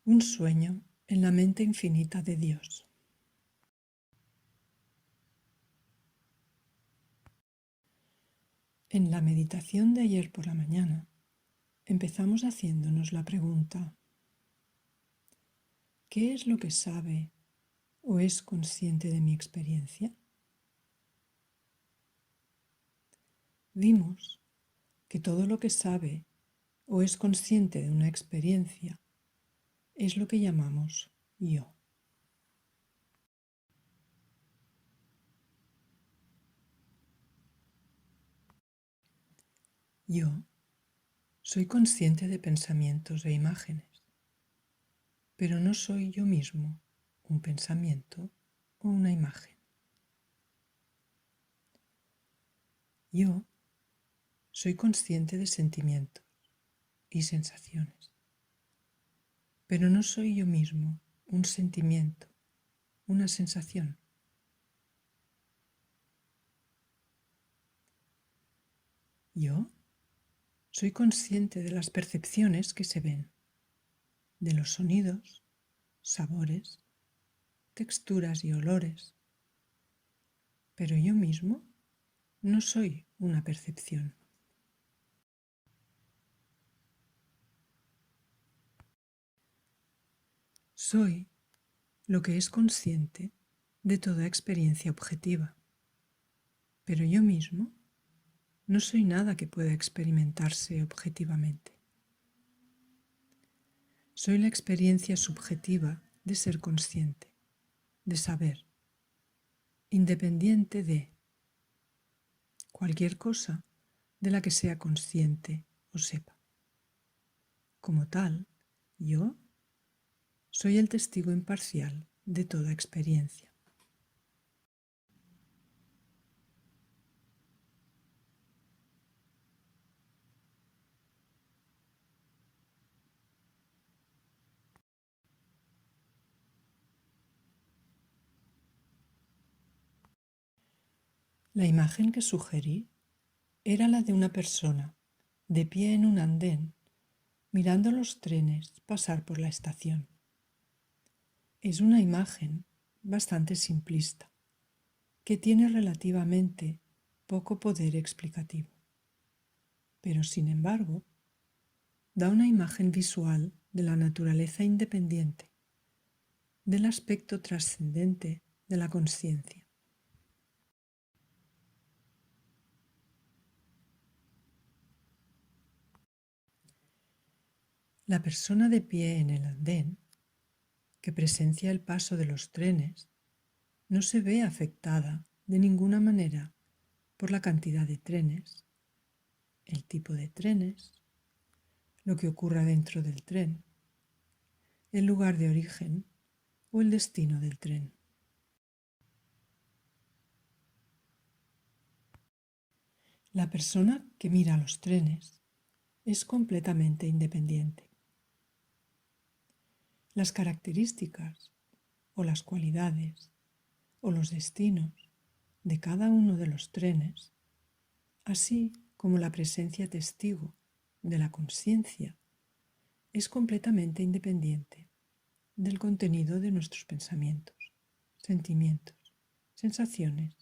Un sueño en la mente infinita de Dios. En la meditación de ayer por la mañana, empezamos haciéndonos la pregunta: ¿qué es lo que sabe o es consciente de mi experiencia? Vimos que todo lo que sabe o es consciente de una experiencia es lo que llamamos yo. Yo soy consciente de pensamientos e imágenes, pero no soy yo mismo un pensamiento o una imagen. Yo soy consciente de sentimientos y sensaciones, pero no soy yo mismo un sentimiento, una sensación. Yo soy consciente de las percepciones que se ven, de los sonidos, sabores, texturas y olores, pero yo mismo no soy una percepción. Soy lo que es consciente de toda experiencia objetiva, pero yo mismo no soy nada que pueda experimentarse objetivamente. Soy la experiencia subjetiva de ser consciente, de saber, independiente de cualquier cosa de la que sea consciente o sepa. Como tal, yo soy el testigo imparcial de toda experiencia. La imagen que sugerí era la de una persona de pie en un andén, mirando los trenes pasar por la estación. Es una imagen bastante simplista, que tiene relativamente poco poder explicativo, pero sin embargo da una imagen visual de la naturaleza independiente, del aspecto trascendente de la consciencia. La persona de pie en el andén, que presencia el paso de los trenes, no se ve afectada de ninguna manera por la cantidad de trenes, el tipo de trenes, lo que ocurra dentro del tren, el lugar de origen o el destino del tren. La persona que mira los trenes es completamente independiente. Las características o las cualidades o los destinos de cada uno de los trenes, así como la presencia testigo de la consciencia, es completamente independiente del contenido de nuestros pensamientos, sentimientos, sensaciones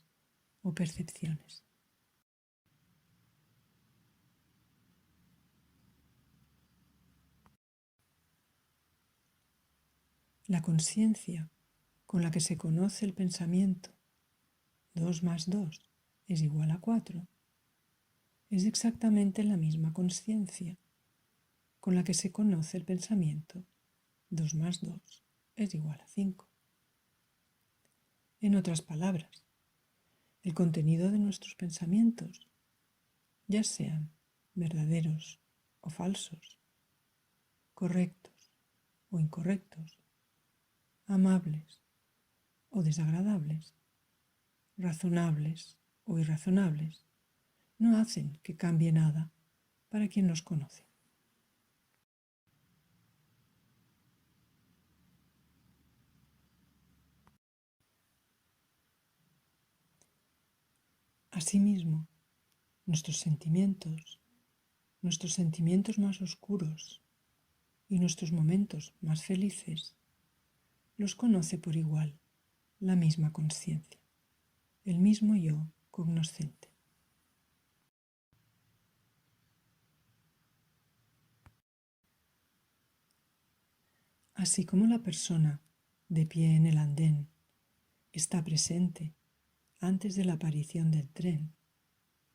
o percepciones. La conciencia con la que se conoce el pensamiento 2 más 2 es igual a 4 es exactamente la misma conciencia con la que se conoce el pensamiento 2 más 2 es igual a 5. En otras palabras, el contenido de nuestros pensamientos, ya sean verdaderos o falsos, correctos o incorrectos, amables o desagradables, razonables o irrazonables, no hacen que cambie nada para quien los conoce. Asimismo, nuestros sentimientos más oscuros y nuestros momentos más felices los conoce por igual la misma conciencia, el mismo yo cognoscente. Así como la persona de pie en el andén está presente antes de la aparición del tren,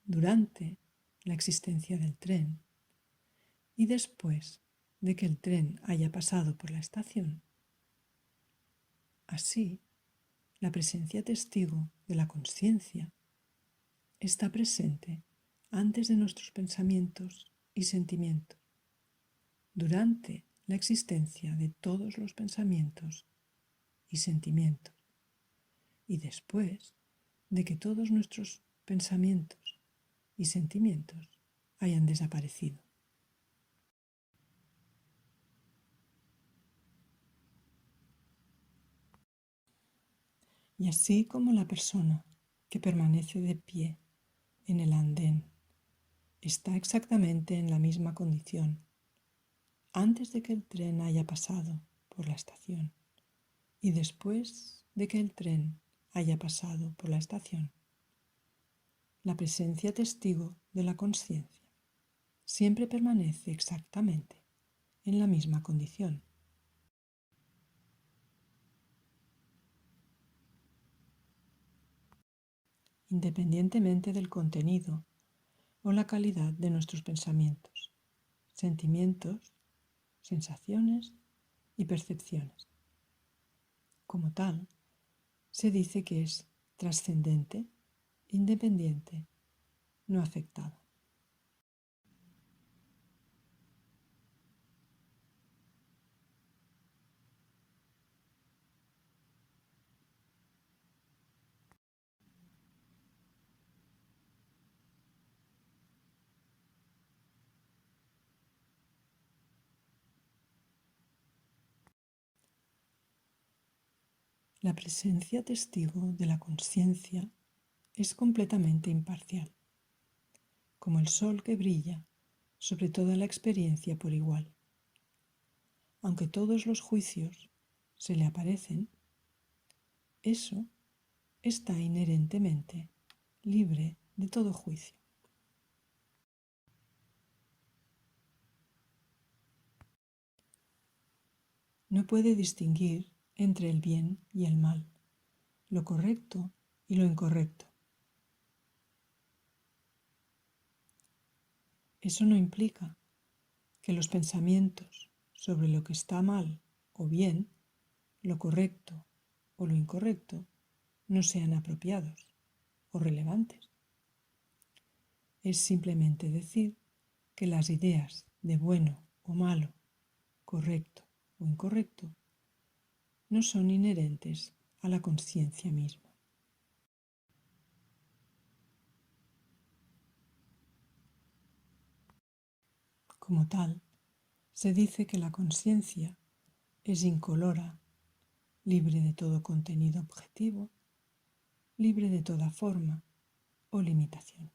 durante la existencia del tren y después de que el tren haya pasado por la estación, así la presencia testigo de la conciencia está presente antes de nuestros pensamientos y sentimientos, durante la existencia de todos los pensamientos y sentimientos, y después de que todos nuestros pensamientos y sentimientos hayan desaparecido. Y así como la persona que permanece de pie en el andén está exactamente en la misma condición antes de que el tren haya pasado por la estación y después de que el tren haya pasado por la estación, la presencia testigo de la conciencia siempre permanece exactamente en la misma condición. Independientemente del contenido o la calidad de nuestros pensamientos, sentimientos, sensaciones y percepciones. Como tal, se dice que es trascendente, independiente, no afectado. La presencia testigo de la conciencia es completamente imparcial, como el sol que brilla sobre toda la experiencia por igual. Aunque todos los juicios se le aparecen, eso está inherentemente libre de todo juicio. No puede distinguir entre el bien y el mal, lo correcto y lo incorrecto. Eso no implica que los pensamientos sobre lo que está mal o bien, lo correcto o lo incorrecto, no sean apropiados o relevantes. Es simplemente decir que las ideas de bueno o malo, correcto o incorrecto, no son inherentes a la conciencia misma. Como tal, se dice que la conciencia es incolora, libre de todo contenido objetivo, libre de toda forma o limitación.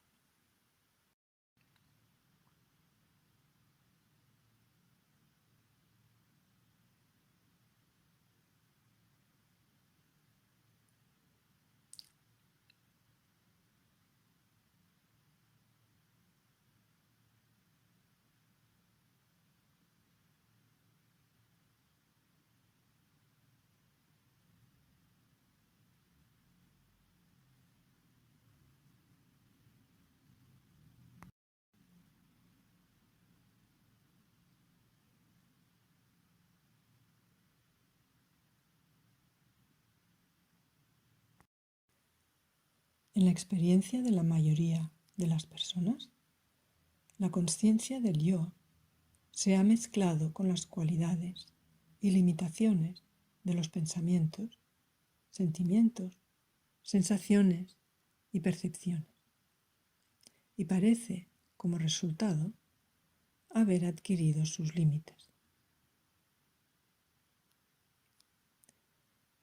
En la experiencia de la mayoría de las personas, la conciencia del yo se ha mezclado con las cualidades y limitaciones de los pensamientos, sentimientos, sensaciones y percepciones. Y parece, como resultado, haber adquirido sus límites.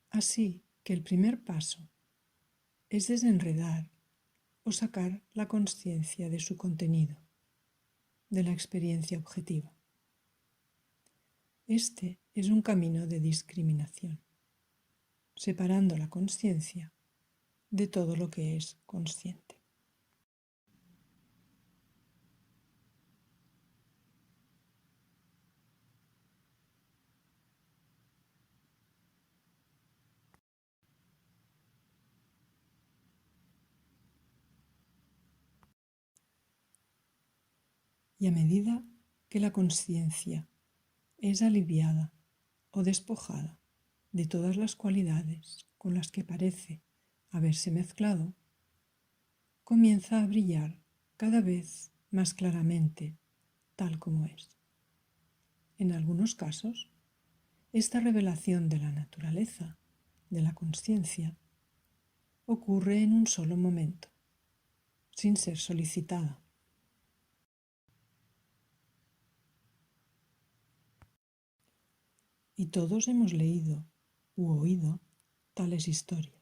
Así que el primer paso es desenredar o sacar la conciencia de su contenido, de la experiencia objetiva. Este es un camino de discriminación, separando la conciencia de todo lo que es consciente. Y a medida que la conciencia es aliviada o despojada de todas las cualidades con las que parece haberse mezclado, comienza a brillar cada vez más claramente tal como es. En algunos casos, esta revelación de la naturaleza de la conciencia ocurre en un solo momento, sin ser solicitada. Y todos hemos leído u oído tales historias.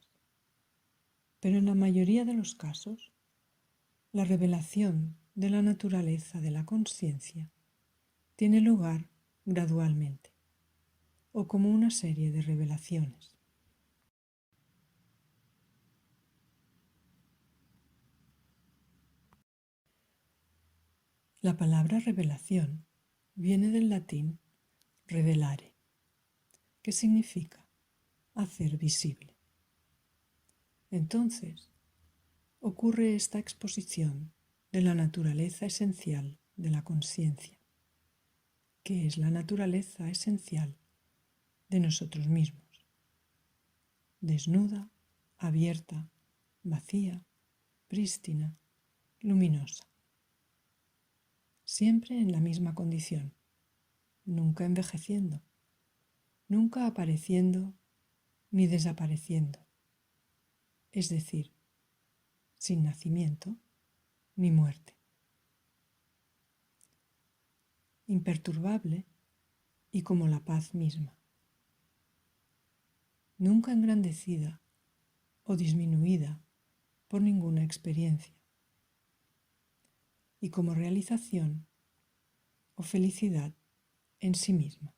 Pero en la mayoría de los casos, la revelación de la naturaleza de la conciencia tiene lugar gradualmente o como una serie de revelaciones. La palabra revelación viene del latín revelare, que significa hacer visible. Entonces, ocurre esta exposición de la naturaleza esencial de la conciencia, que es la naturaleza esencial de nosotros mismos, desnuda, abierta, vacía, prístina, luminosa, siempre en la misma condición, nunca envejeciendo, nunca apareciendo ni desapareciendo, es decir, sin nacimiento ni muerte. Imperturbable y como la paz misma. Nunca engrandecida o disminuida por ninguna experiencia. Y como realización o felicidad en sí misma.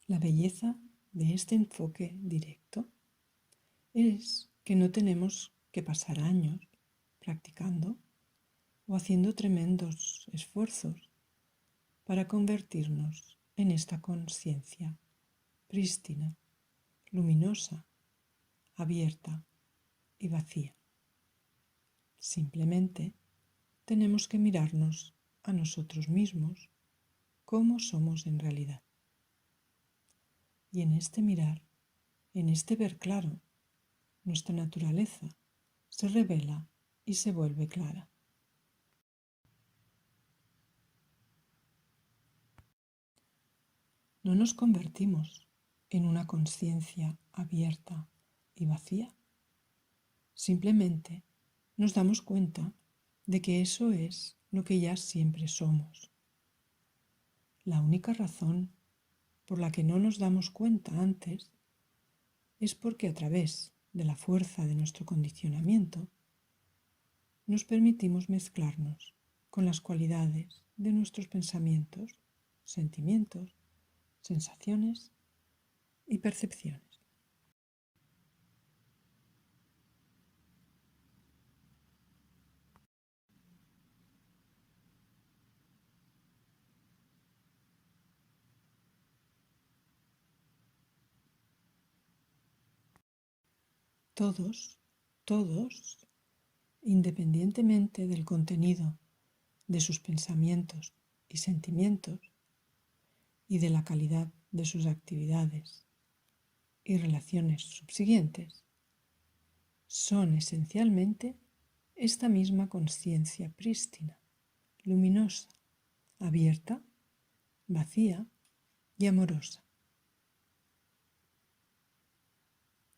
La belleza de este enfoque directo es que no tenemos que pasar años practicando o haciendo tremendos esfuerzos para convertirnos en esta conciencia prístina, luminosa, abierta y vacía. Simplemente tenemos que mirarnos a nosotros mismos como somos en realidad. Y en este mirar, en este ver claro, nuestra naturaleza se revela y se vuelve clara. No nos convertimos en una conciencia abierta y vacía. Simplemente nos damos cuenta de que eso es lo que ya siempre somos. La única razón por la que no nos damos cuenta antes es porque a través de la fuerza de nuestro condicionamiento nos permitimos mezclarnos con las cualidades de nuestros pensamientos, sentimientos, sensaciones y percepciones. Todos, independientemente del contenido de sus pensamientos y sentimientos y de la calidad de sus actividades y relaciones subsiguientes, son esencialmente esta misma conciencia prístina, luminosa, abierta, vacía y amorosa.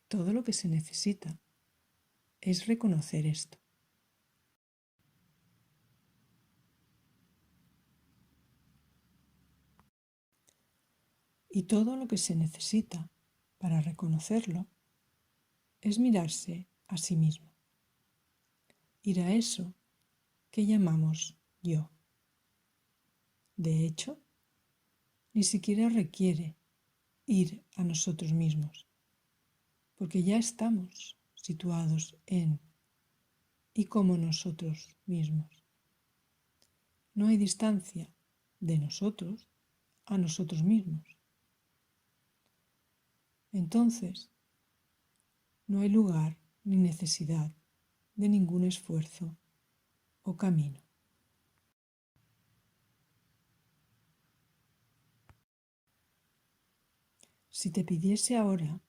Todo lo que se necesita es reconocer esto Y todo lo que se necesita para reconocerlo es mirarse a sí mismo, ir a eso que llamamos yo. De hecho, ni siquiera requiere ir a nosotros mismos, porque ya estamos situados en y como nosotros mismos. No hay distancia de nosotros a nosotros mismos. Entonces, no hay lugar ni necesidad de ningún esfuerzo o camino. Si te pidiese ahora,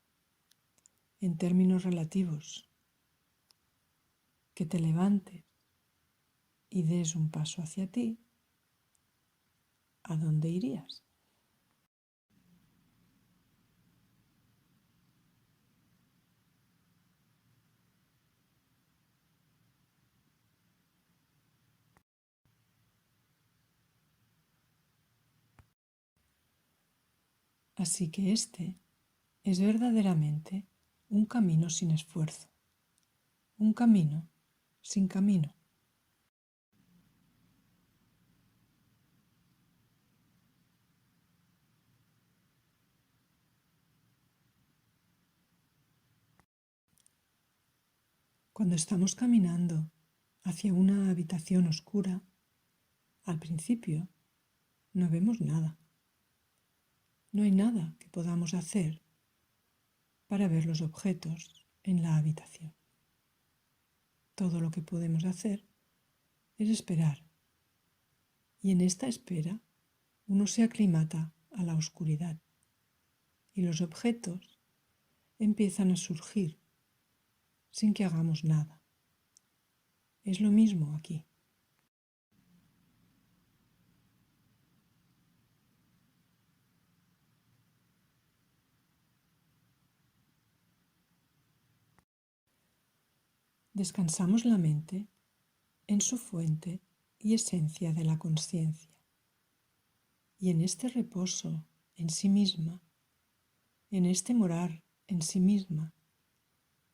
en términos relativos, que te levantes y des un paso hacia ti, ¿a dónde irías? Así que este es verdaderamente un camino sin esfuerzo, un camino sin camino. Cuando estamos caminando hacia una habitación oscura, al principio no vemos nada. No hay nada que podamos hacer para ver los objetos en la habitación. Todo lo que podemos hacer es esperar. Y en esta espera uno se aclimata a la oscuridad y los objetos empiezan a surgir sin que hagamos nada. Es lo mismo aquí. Descansamos la mente en su fuente y esencia de la consciencia. Y en este reposo en sí misma, en este morar en sí misma,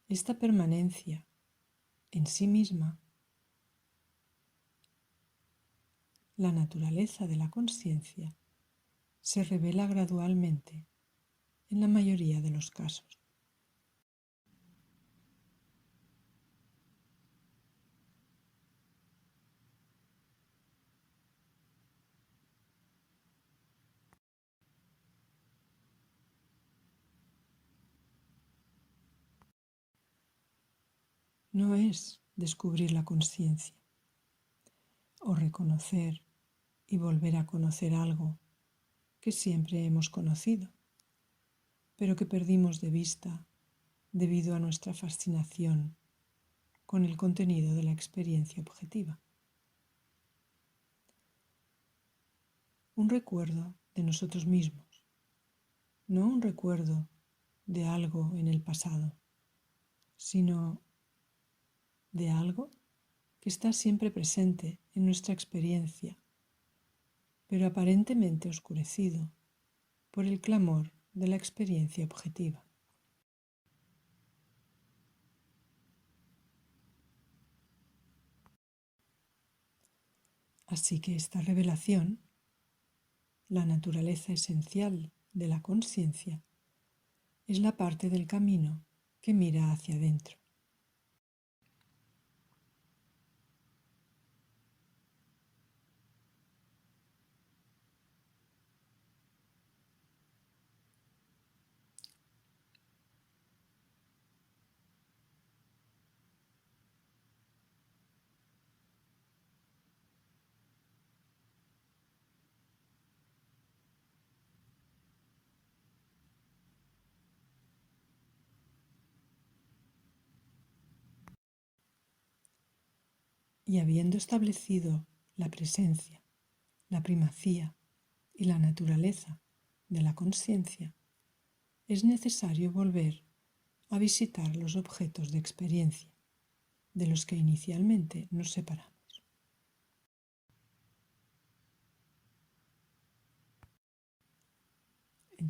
esta permanencia en sí misma, la naturaleza de la consciencia se revela gradualmente en la mayoría de los casos. No es descubrir la consciencia o reconocer y volver a conocer algo que siempre hemos conocido, pero que perdimos de vista debido a nuestra fascinación con el contenido de la experiencia objetiva. Un recuerdo de nosotros mismos, no un recuerdo de algo en el pasado, sino de algo que está siempre presente en nuestra experiencia, pero aparentemente oscurecido por el clamor de la experiencia objetiva. Así que esta revelación, la naturaleza esencial de la consciencia, es la parte del camino que mira hacia adentro. Y habiendo establecido la presencia, la primacía y la naturaleza de la consciencia, es necesario volver a visitar los objetos de experiencia de los que inicialmente nos separamos.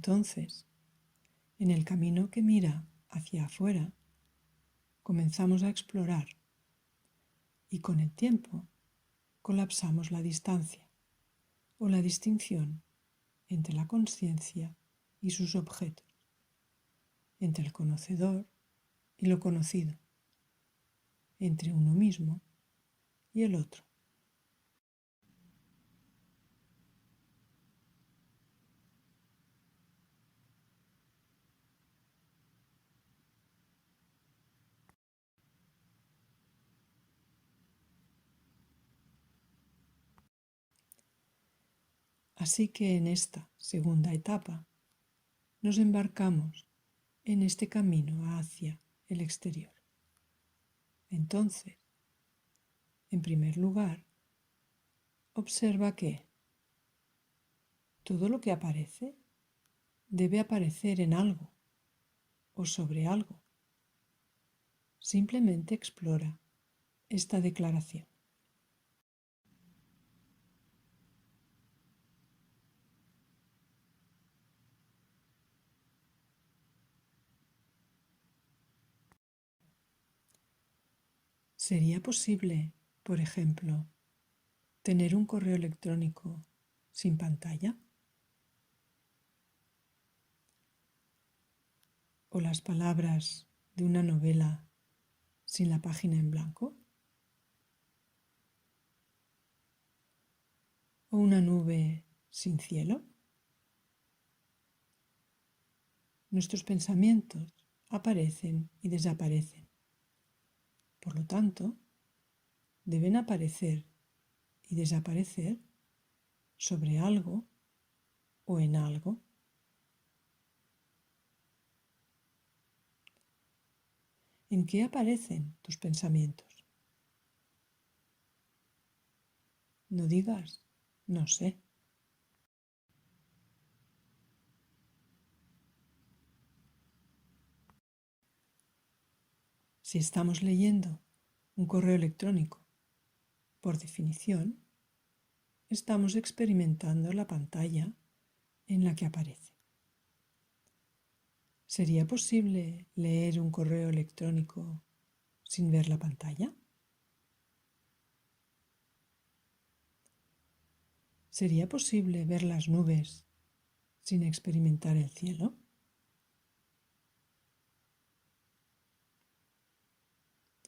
Entonces, en el camino que mira hacia afuera, comenzamos a explorar y con el tiempo colapsamos la distancia o la distinción entre la conciencia y sus objetos, entre el conocedor y lo conocido, entre uno mismo y el otro. Así que en esta segunda etapa nos embarcamos en este camino hacia el exterior. Entonces, en primer lugar, observa que todo lo que aparece debe aparecer en algo o sobre algo. Simplemente explora esta declaración. ¿Sería posible, por ejemplo, tener un correo electrónico sin pantalla? ¿O las palabras de una novela sin la página en blanco? ¿O una nube sin cielo? Nuestros pensamientos aparecen y desaparecen. Por lo tanto, deben aparecer y desaparecer sobre algo o en algo. ¿En qué aparecen tus pensamientos? No digas, no sé. Si estamos leyendo un correo electrónico, por definición, estamos experimentando la pantalla en la que aparece. ¿Sería posible leer un correo electrónico sin ver la pantalla? ¿Sería posible ver las nubes sin experimentar el cielo?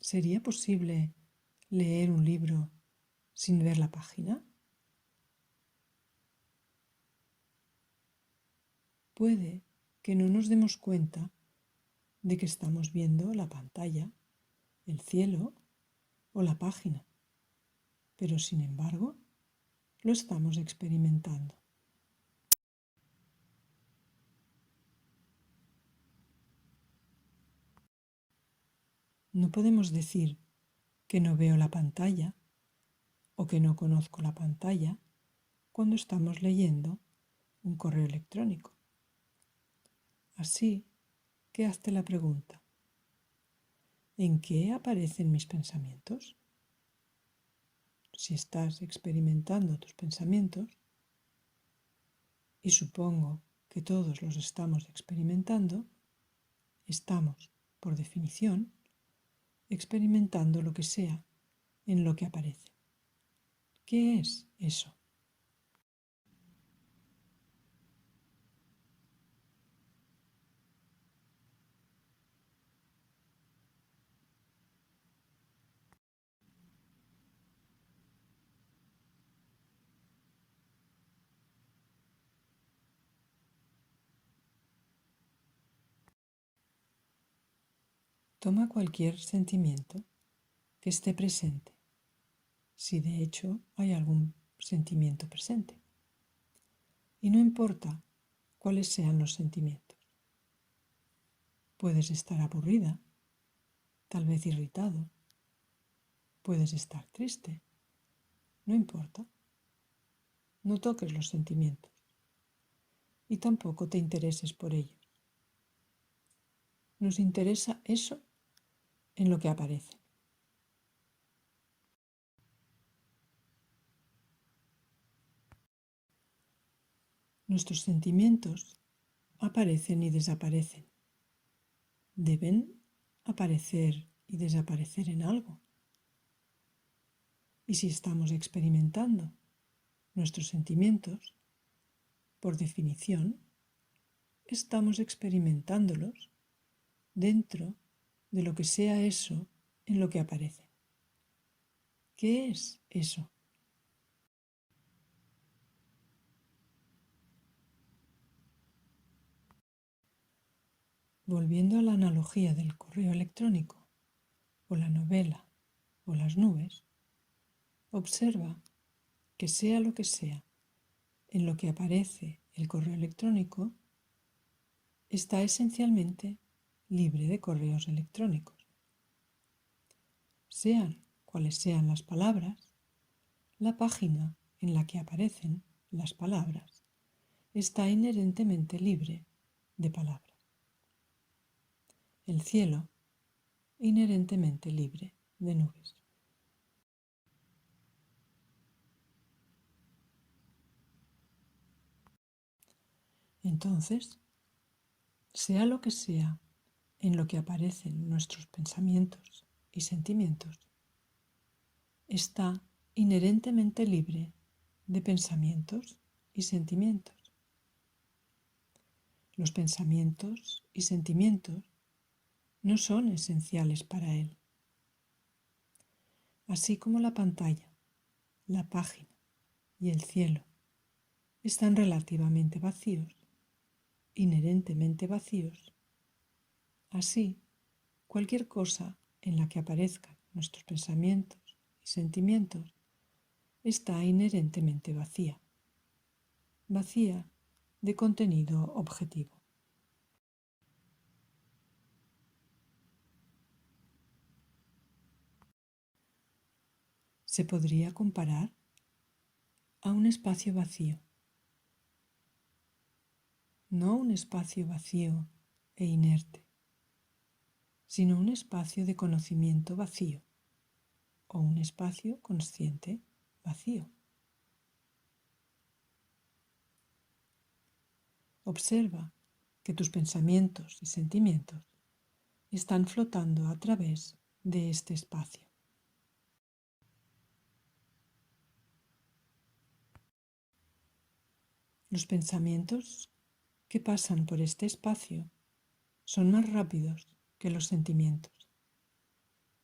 ¿Sería posible leer un libro sin ver la página? Puede que no nos demos cuenta de que estamos viendo la pantalla, el cielo o la página, pero sin embargo lo estamos experimentando. No podemos decir que no veo la pantalla o que no conozco la pantalla cuando estamos leyendo un correo electrónico. Así que hazte la pregunta: ¿en qué aparecen mis pensamientos? Si estás experimentando tus pensamientos, y supongo que todos los estamos experimentando, estamos, por definición, experimentando lo que sea en lo que aparece. ¿Qué es eso? Toma cualquier sentimiento que esté presente, si de hecho hay algún sentimiento presente. Y no importa cuáles sean los sentimientos. Puedes estar aburrida, tal vez irritado, puedes estar triste, no importa. No toques los sentimientos y tampoco te intereses por ellos. Nos interesa eso en lo que aparece. Nuestros sentimientos aparecen y desaparecen. Deben aparecer y desaparecer en algo. Y si estamos experimentando nuestros sentimientos, por definición, estamos experimentándolos dentro de lo que sea eso en lo que aparece. ¿Qué es eso? Volviendo a la analogía del correo electrónico, o la novela, o las nubes, observa que sea lo que sea en lo que aparece el correo electrónico, está esencialmente libre de correos electrónicos. Sean cuales sean las palabras, la página en la que aparecen las palabras está inherentemente libre de palabras. El cielo, inherentemente libre de nubes. Entonces, sea lo que sea en lo que aparecen nuestros pensamientos y sentimientos, está inherentemente libre de pensamientos y sentimientos. Los pensamientos y sentimientos no son esenciales para él. Así como la pantalla, la página y el cielo están relativamente vacíos, inherentemente vacíos, así cualquier cosa en la que aparezcan nuestros pensamientos y sentimientos está inherentemente vacía, vacía de contenido objetivo. Se podría comparar a un espacio vacío, no un espacio vacío e inerte, sino un espacio de conocimiento vacío o un espacio consciente vacío. Observa que tus pensamientos y sentimientos están flotando a través de este espacio. Los pensamientos que pasan por este espacio son más rápidos que los sentimientos,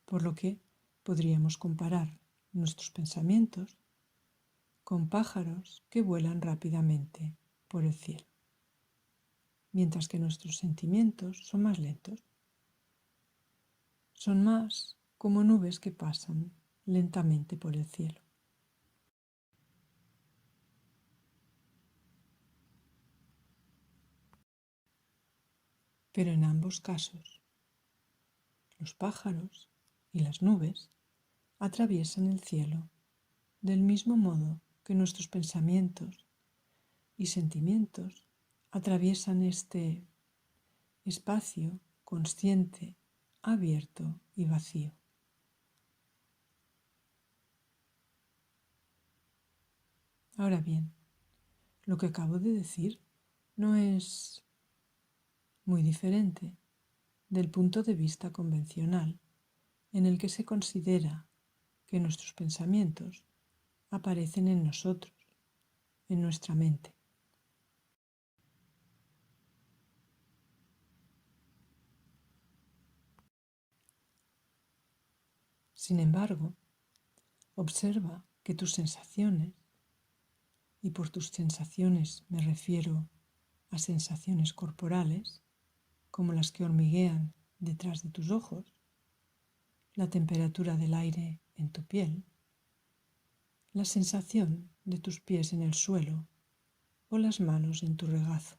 por lo que podríamos comparar nuestros pensamientos con pájaros que vuelan rápidamente por el cielo, mientras que nuestros sentimientos son más lentos. Son más como nubes que pasan lentamente por el cielo. Pero en ambos casos, los pájaros y las nubes atraviesan el cielo del mismo modo que nuestros pensamientos y sentimientos atraviesan este espacio consciente, abierto y vacío. Ahora bien, lo que acabo de decir no es muy diferente del punto de vista convencional en el que se considera que nuestros pensamientos aparecen en nosotros, en nuestra mente. Sin embargo, observa que tus sensaciones, y por tus sensaciones me refiero a sensaciones corporales, como las que hormiguean detrás de tus ojos, la temperatura del aire en tu piel, la sensación de tus pies en el suelo o las manos en tu regazo,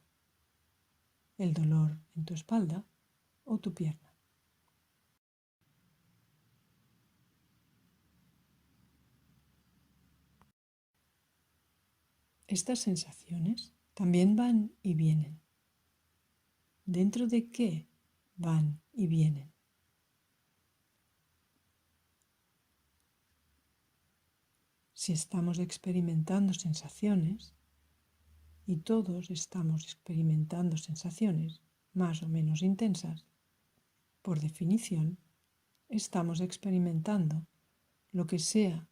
el dolor en tu espalda o tu pierna. Estas sensaciones también van y vienen. ¿Dentro de qué van y vienen? Si estamos experimentando sensaciones y todos estamos experimentando sensaciones más o menos intensas, por definición, estamos experimentando lo que sea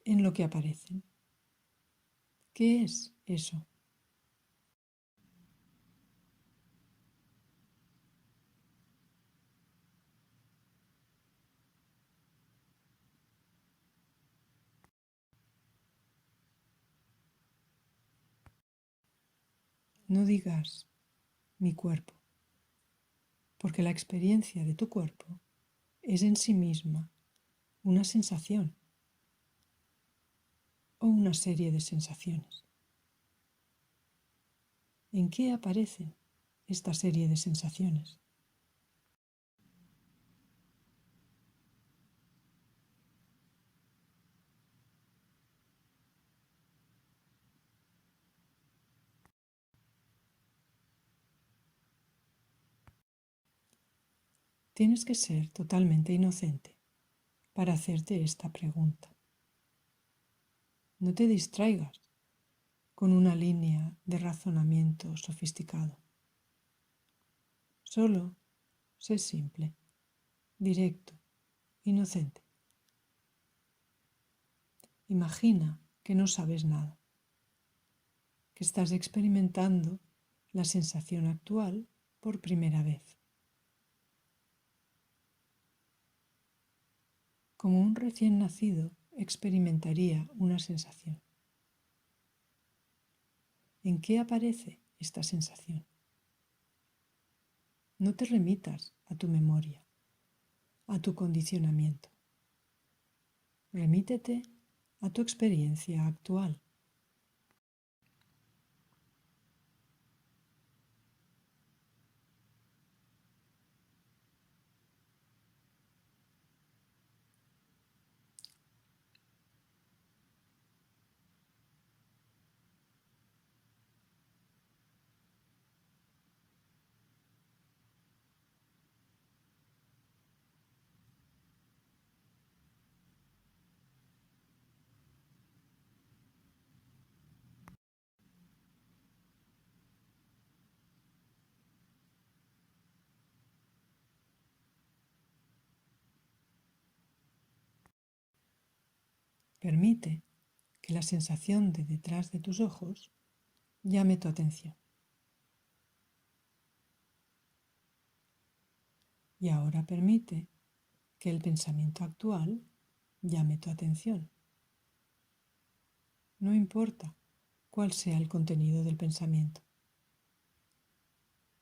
en lo que aparecen. ¿Qué es eso? No digas mi cuerpo, porque la experiencia de tu cuerpo es en sí misma una sensación o una serie de sensaciones. ¿En qué aparecen esta serie de sensaciones? Tienes que ser totalmente inocente para hacerte esta pregunta. No te distraigas con una línea de razonamiento sofisticado. Solo sé simple, directo, inocente. Imagina que no sabes nada, que estás experimentando la sensación actual por primera vez. Como un recién nacido experimentaría una sensación. ¿En qué aparece esta sensación? No te remitas a tu memoria, a tu condicionamiento. Remítete a tu experiencia actual. Permite que la sensación de detrás de tus ojos llame tu atención. Y ahora permite que el pensamiento actual llame tu atención. No importa cuál sea el contenido del pensamiento.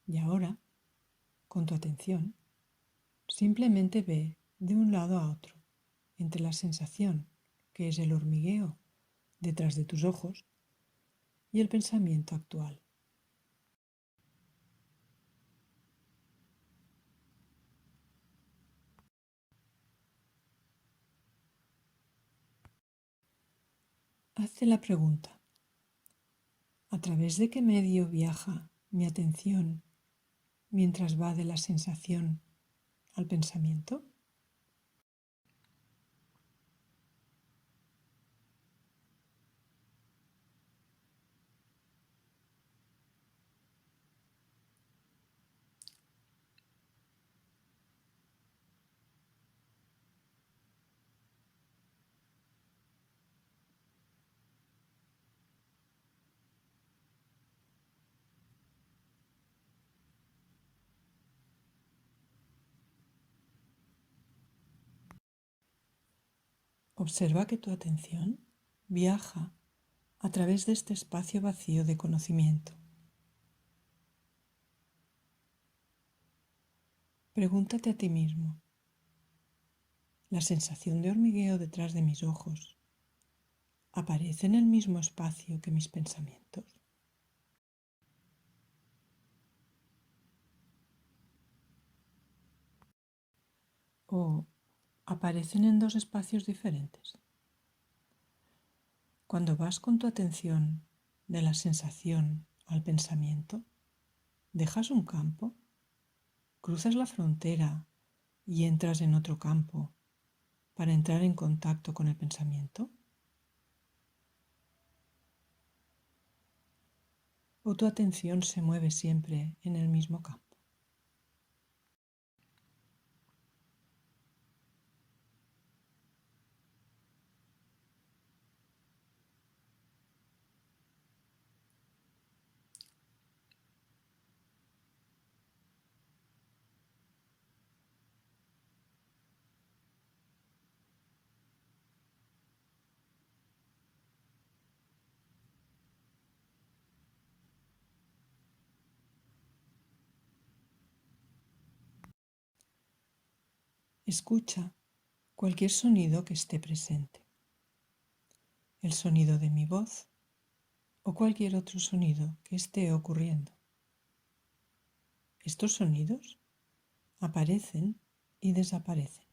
Y ahora, con tu atención, simplemente ve de un lado a otro, entre la sensación, que es el hormigueo detrás de tus ojos, y el pensamiento actual. Hazte la pregunta: ¿a través de qué medio viaja mi atención mientras va de la sensación al pensamiento? Observa que tu atención viaja a través de este espacio vacío de conocimiento. Pregúntate a ti mismo: ¿la sensación de hormigueo detrás de mis ojos aparece en el mismo espacio que mis pensamientos? ¿O aparecen en dos espacios diferentes? Cuando vas con tu atención de la sensación al pensamiento, dejas un campo, cruzas la frontera y entras en otro campo para entrar en contacto con el pensamiento. ¿O tu atención se mueve siempre en el mismo campo? Escucha cualquier sonido que esté presente. El sonido de mi voz o cualquier otro sonido que esté ocurriendo. Estos sonidos aparecen y desaparecen.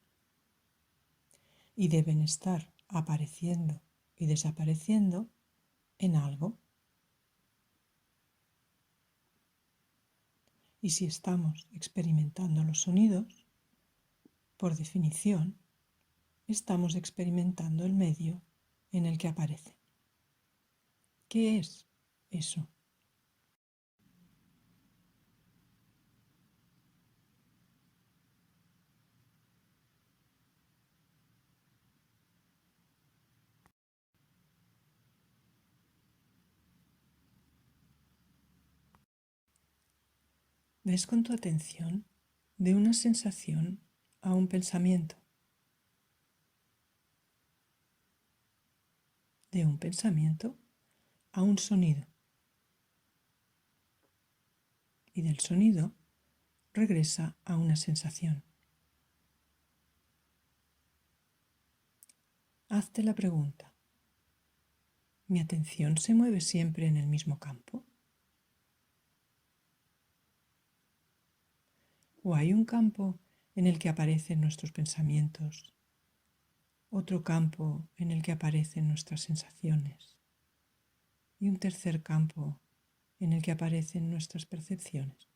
Y deben estar apareciendo y desapareciendo en algo. Y si estamos experimentando los sonidos, por definición, estamos experimentando el medio en el que aparecen. ¿Qué es eso? Ves con tu atención de una sensación a un pensamiento, de un pensamiento a un sonido, y del sonido regresa a una sensación. Hazte la pregunta: ¿mi atención se mueve siempre en el mismo campo? ¿O hay un campo en el que aparecen nuestros pensamientos, otro campo en el que aparecen nuestras sensaciones y un tercer campo en el que aparecen nuestras percepciones?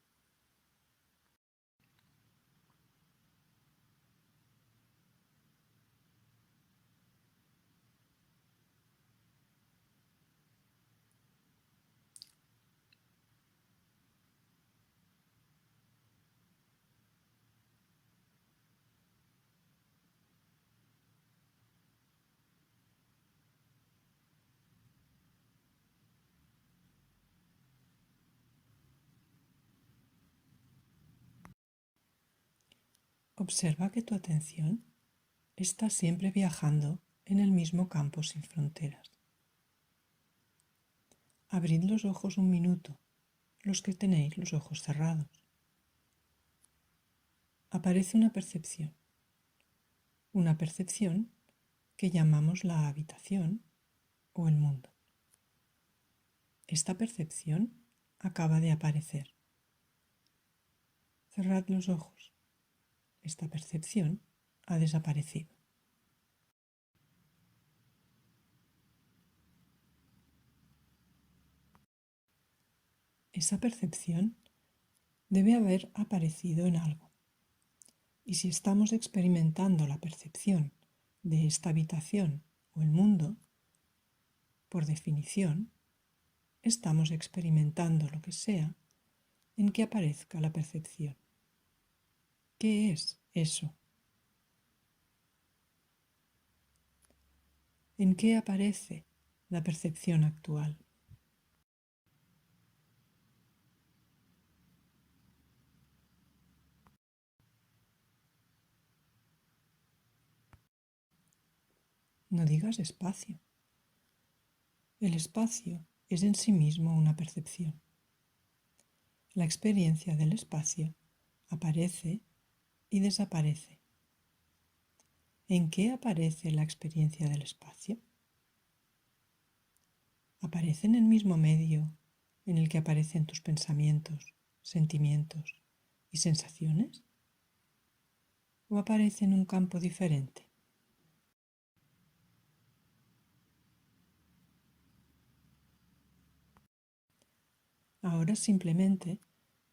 Observa que tu atención está siempre viajando en el mismo campo sin fronteras. Abrid los ojos un minuto, los que tenéis los ojos cerrados. Aparece una percepción que llamamos la habitación o el mundo. Esta percepción acaba de aparecer. Cerrad los ojos. Esta percepción ha desaparecido. Esa percepción debe haber aparecido en algo. Y si estamos experimentando la percepción de esta habitación o el mundo, por definición, estamos experimentando lo que sea en que aparezca la percepción. ¿Qué es eso? ¿En qué aparece la percepción actual? No digas espacio. El espacio es en sí mismo una percepción. La experiencia del espacio aparece y desaparece. ¿En qué aparece la experiencia del espacio? ¿Aparece en el mismo medio en el que aparecen tus pensamientos, sentimientos y sensaciones? ¿O aparece en un campo diferente? Ahora simplemente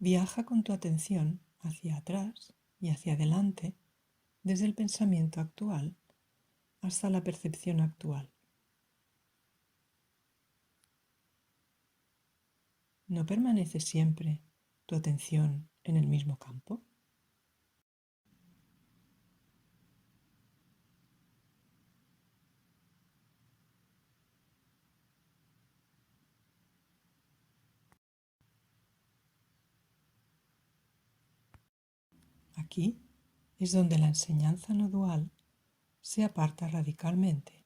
viaja con tu atención hacia atrás y hacia adelante desde el pensamiento actual hasta la percepción actual. ¿no permanece siempre tu atención en el mismo campo? Aquí es donde la enseñanza no dual se aparta radicalmente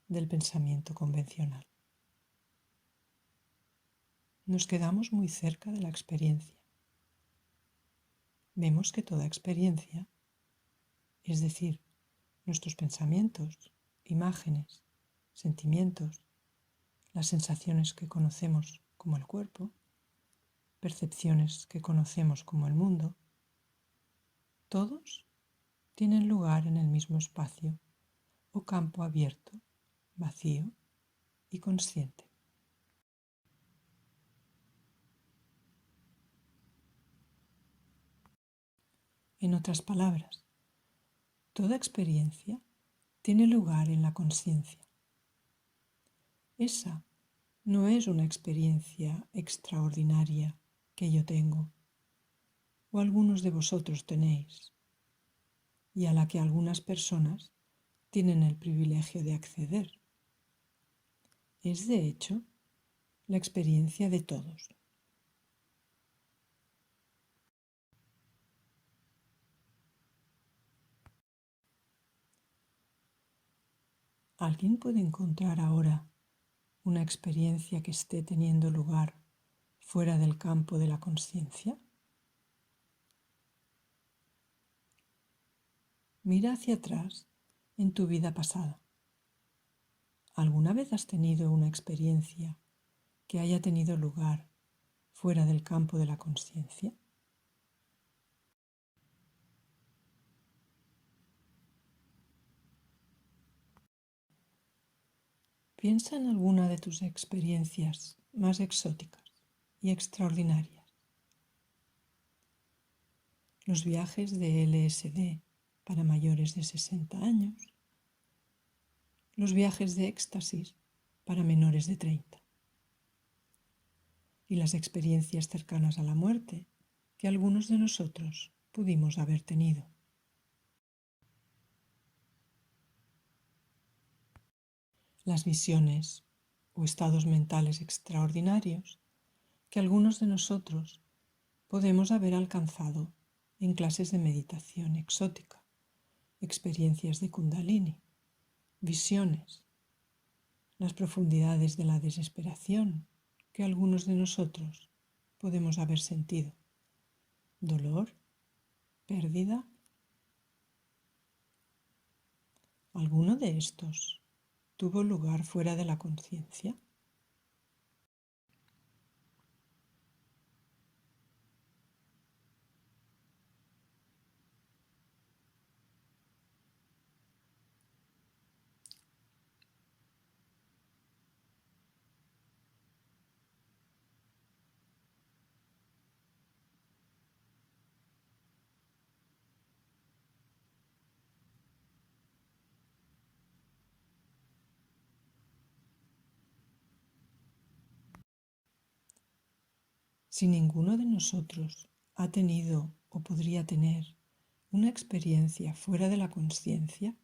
del pensamiento convencional. Nos quedamos muy cerca de la experiencia. Vemos que toda experiencia, es decir, nuestros pensamientos, imágenes, sentimientos, las sensaciones que conocemos como el cuerpo, percepciones que conocemos como el mundo, todos tienen lugar en el mismo espacio o campo abierto, vacío y consciente. En otras palabras, toda experiencia tiene lugar en la conciencia. Esa no es una experiencia extraordinaria que yo tengo o algunos de vosotros tenéis y a la que algunas personas tienen el privilegio de acceder. Es, de hecho, la experiencia de todos. ¿Alguien puede encontrar ahora una experiencia que esté teniendo lugar fuera del campo de la conciencia? Mira hacia atrás en tu vida pasada. ¿Alguna vez has tenido una experiencia que haya tenido lugar fuera del campo de la conciencia? Piensa en alguna de tus experiencias más exóticas y extraordinarias. Los viajes de LSD para mayores de 60 años, los viajes de éxtasis para menores de 30 y las experiencias cercanas a la muerte que algunos de nosotros pudimos haber tenido. Las visiones o estados mentales extraordinarios que algunos de nosotros podemos haber alcanzado en clases de meditación exótica, experiencias de Kundalini, visiones, las profundidades de la desesperación que algunos de nosotros podemos haber sentido, dolor, pérdida. ¿Alguno de estos tuvo lugar fuera de la conciencia? Si ninguno de nosotros ha tenido o podría tener una experiencia fuera de la conciencia,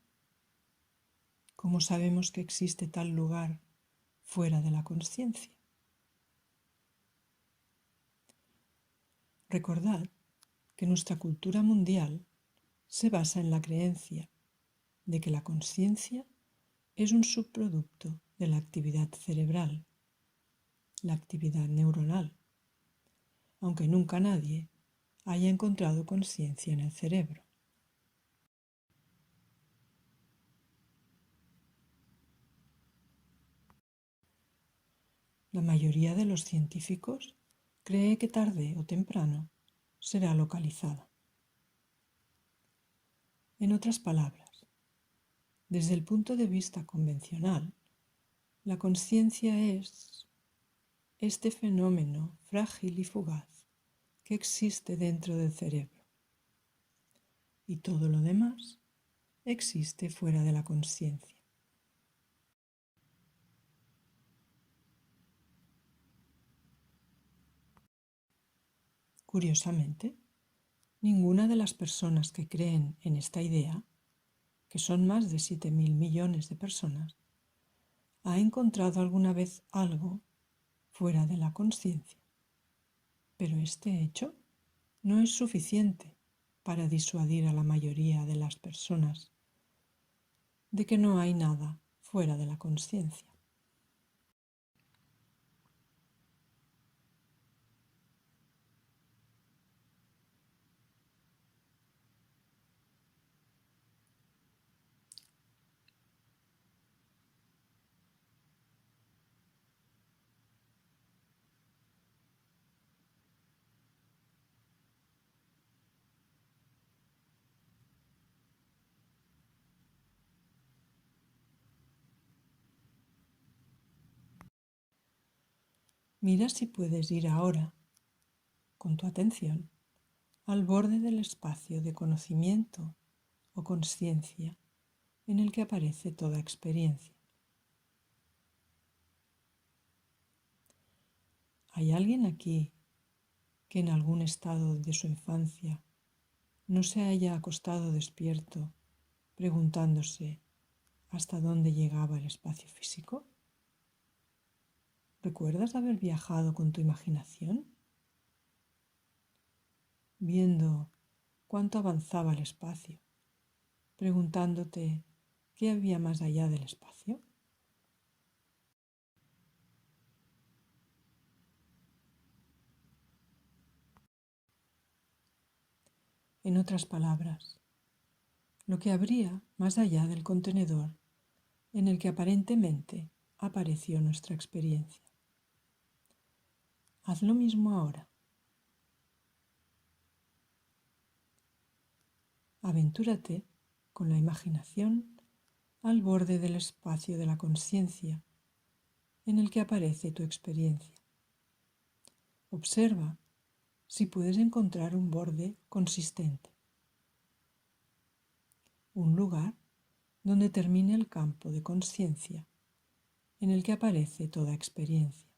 ¿cómo sabemos que existe tal lugar fuera de la conciencia? Recordad que nuestra cultura mundial se basa en la creencia de que la conciencia es un subproducto de la actividad cerebral, la actividad neuronal, aunque nunca nadie haya encontrado conciencia en el cerebro. La mayoría de los científicos cree que tarde o temprano será localizada. En otras palabras, desde el punto de vista convencional, la conciencia es este fenómeno frágil y fugaz que existe dentro del cerebro. Y todo lo demás existe fuera de la conciencia. Curiosamente, ninguna de las personas que creen en esta idea, que son más de 7.000 millones de personas, ha encontrado alguna vez algo fuera de la consciencia. Pero este hecho no es suficiente para disuadir a la mayoría de las personas de que no hay nada fuera de la consciencia. Mira si puedes ir ahora, con tu atención, al borde del espacio de conocimiento o consciencia en el que aparece toda experiencia. ¿Hay alguien aquí que en algún estado de su infancia no se haya acostado despierto preguntándose hasta dónde llegaba el espacio físico? ¿Recuerdas haber viajado con tu imaginación, viendo cuánto avanzaba el espacio, preguntándote qué había más allá del espacio? En otras palabras, lo que habría más allá del contenedor en el que aparentemente apareció nuestra experiencia. Haz lo mismo ahora. Aventúrate con la imaginación al borde del espacio de la consciencia en el que aparece tu experiencia. Observa si puedes encontrar un borde consistente, un lugar donde termine el campo de consciencia en el que aparece toda experiencia.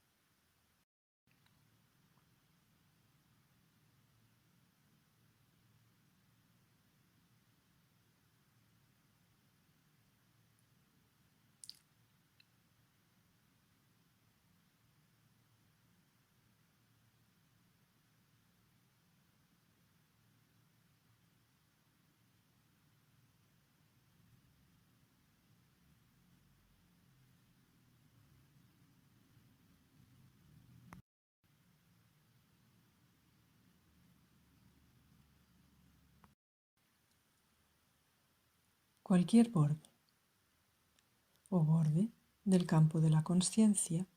Cualquier borde o borde del campo de la consciencia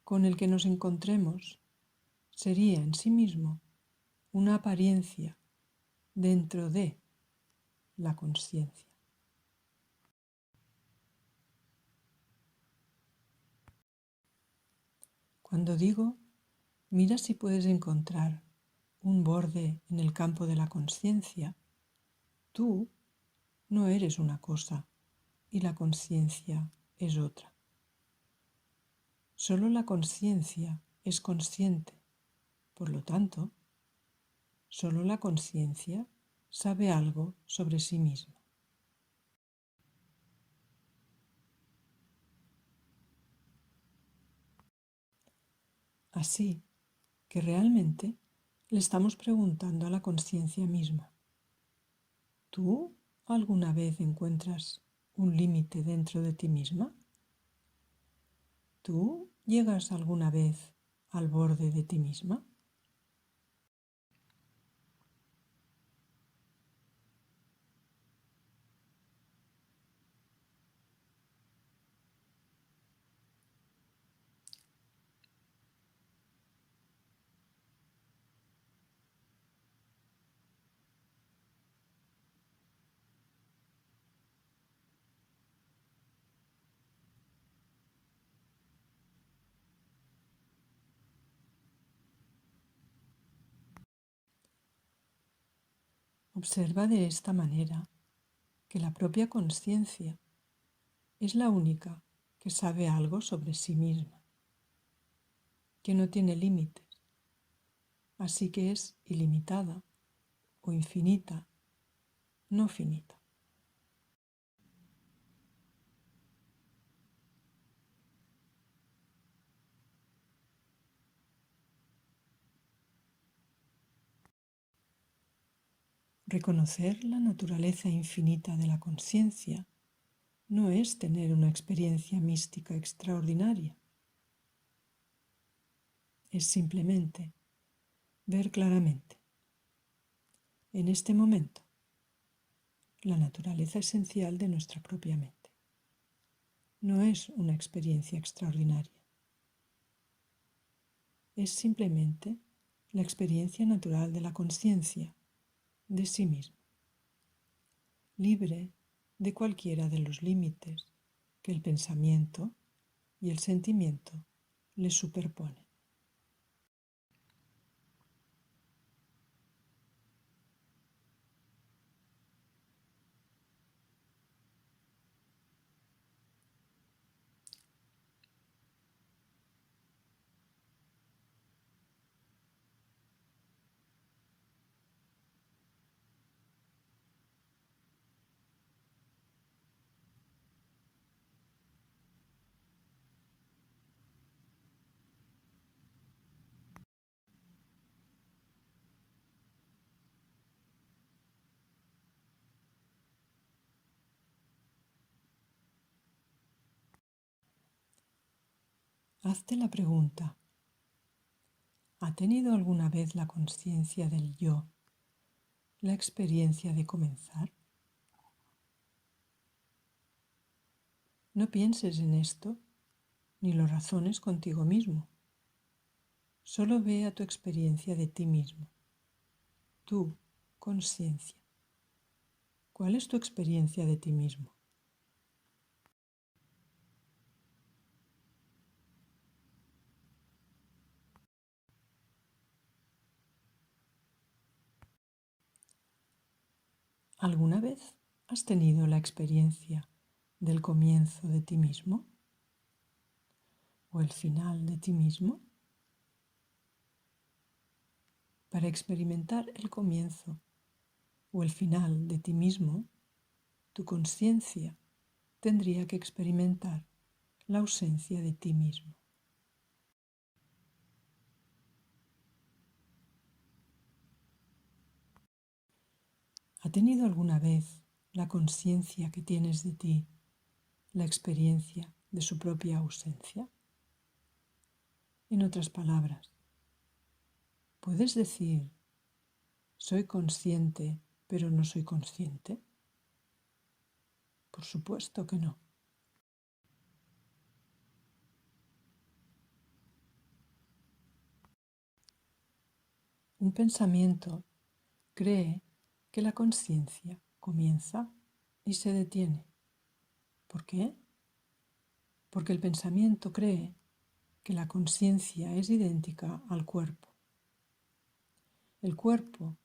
con el que nos encontremos sería en sí mismo una apariencia dentro de la consciencia. Cuando digo, mira si puedes encontrar un borde en el campo de la consciencia, tú no eres una cosa y la consciencia es otra. Solo la consciencia es consciente, por lo tanto, solo la consciencia sabe algo sobre sí misma. Así que realmente le estamos preguntando a la conciencia misma, ¿tú alguna vez encuentras un límite dentro de ti misma? ¿Tú llegas alguna vez al borde de ti misma? Observa de esta manera que la propia conciencia es la única que sabe algo sobre sí misma, que no tiene límites, así que es ilimitada o infinita, no finita. Reconocer la naturaleza infinita de la conciencia no es tener una experiencia mística extraordinaria, es simplemente ver claramente, en este momento, la naturaleza esencial de nuestra propia mente. No es una experiencia extraordinaria, es simplemente la experiencia natural de la conciencia de sí mismo, libre de cualquiera de los límites que el pensamiento y el sentimiento le superponen. Hazte la pregunta: ¿ha tenido alguna vez la conciencia del yo la experiencia de comenzar? No pienses en esto ni lo razones contigo mismo. Solo ve a tu experiencia de ti mismo, tu conciencia. ¿Cuál es tu experiencia de ti mismo? ¿Alguna vez has tenido la experiencia del comienzo de ti mismo? ¿O el final de ti mismo? Para experimentar el comienzo o el final de ti mismo, tu conciencia tendría que experimentar la ausencia de ti mismo. ¿Ha tenido alguna vez la conciencia que tienes de ti la experiencia de su propia ausencia? En otras palabras, ¿puedes decir soy consciente pero no soy consciente? Por supuesto que no. Un pensamiento cree que la conciencia comienza y se detiene. ¿Por qué? Porque el pensamiento cree que la conciencia es idéntica al cuerpo. El cuerpo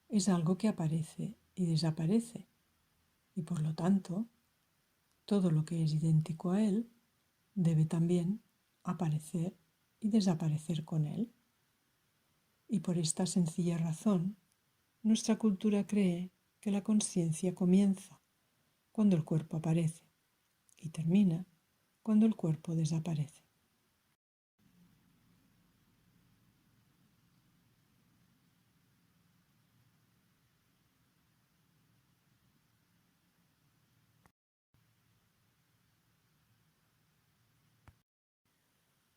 es algo que aparece y desaparece, y por lo tanto, todo lo que es idéntico a él debe también aparecer y desaparecer con él. Y por esta sencilla razón, nuestra cultura cree que la conciencia comienza cuando el cuerpo aparece y termina cuando el cuerpo desaparece.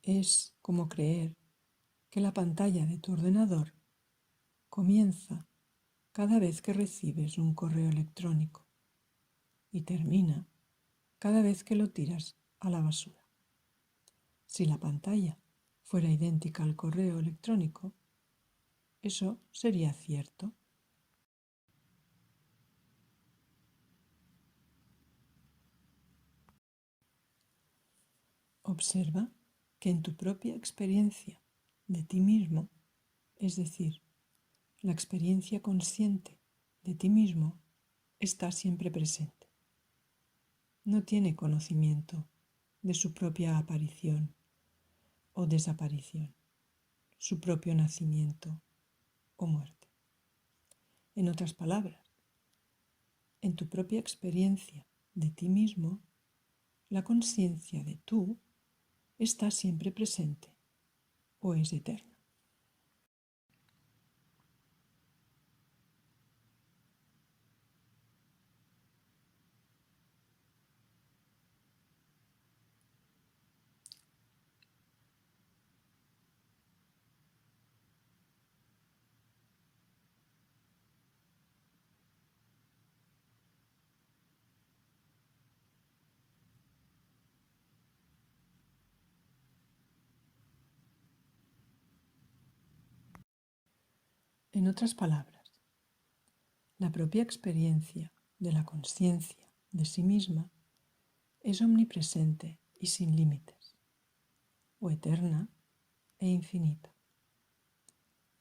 Es como creer que la pantalla de tu ordenador comienza cada vez que recibes un correo electrónico y termina cada vez que lo tiras a la basura. Si la pantalla fuera idéntica al correo electrónico, eso sería cierto. Observa que en tu propia experiencia de ti mismo, es decir, la experiencia consciente de ti mismo, está siempre presente. No tiene conocimiento de su propia aparición o desaparición, su propio nacimiento o muerte. En otras palabras, en tu propia experiencia de ti mismo, la conciencia de tú está siempre presente o es eterna. En otras palabras, la propia experiencia de la conciencia de sí misma es omnipresente y sin límites, o eterna e infinita.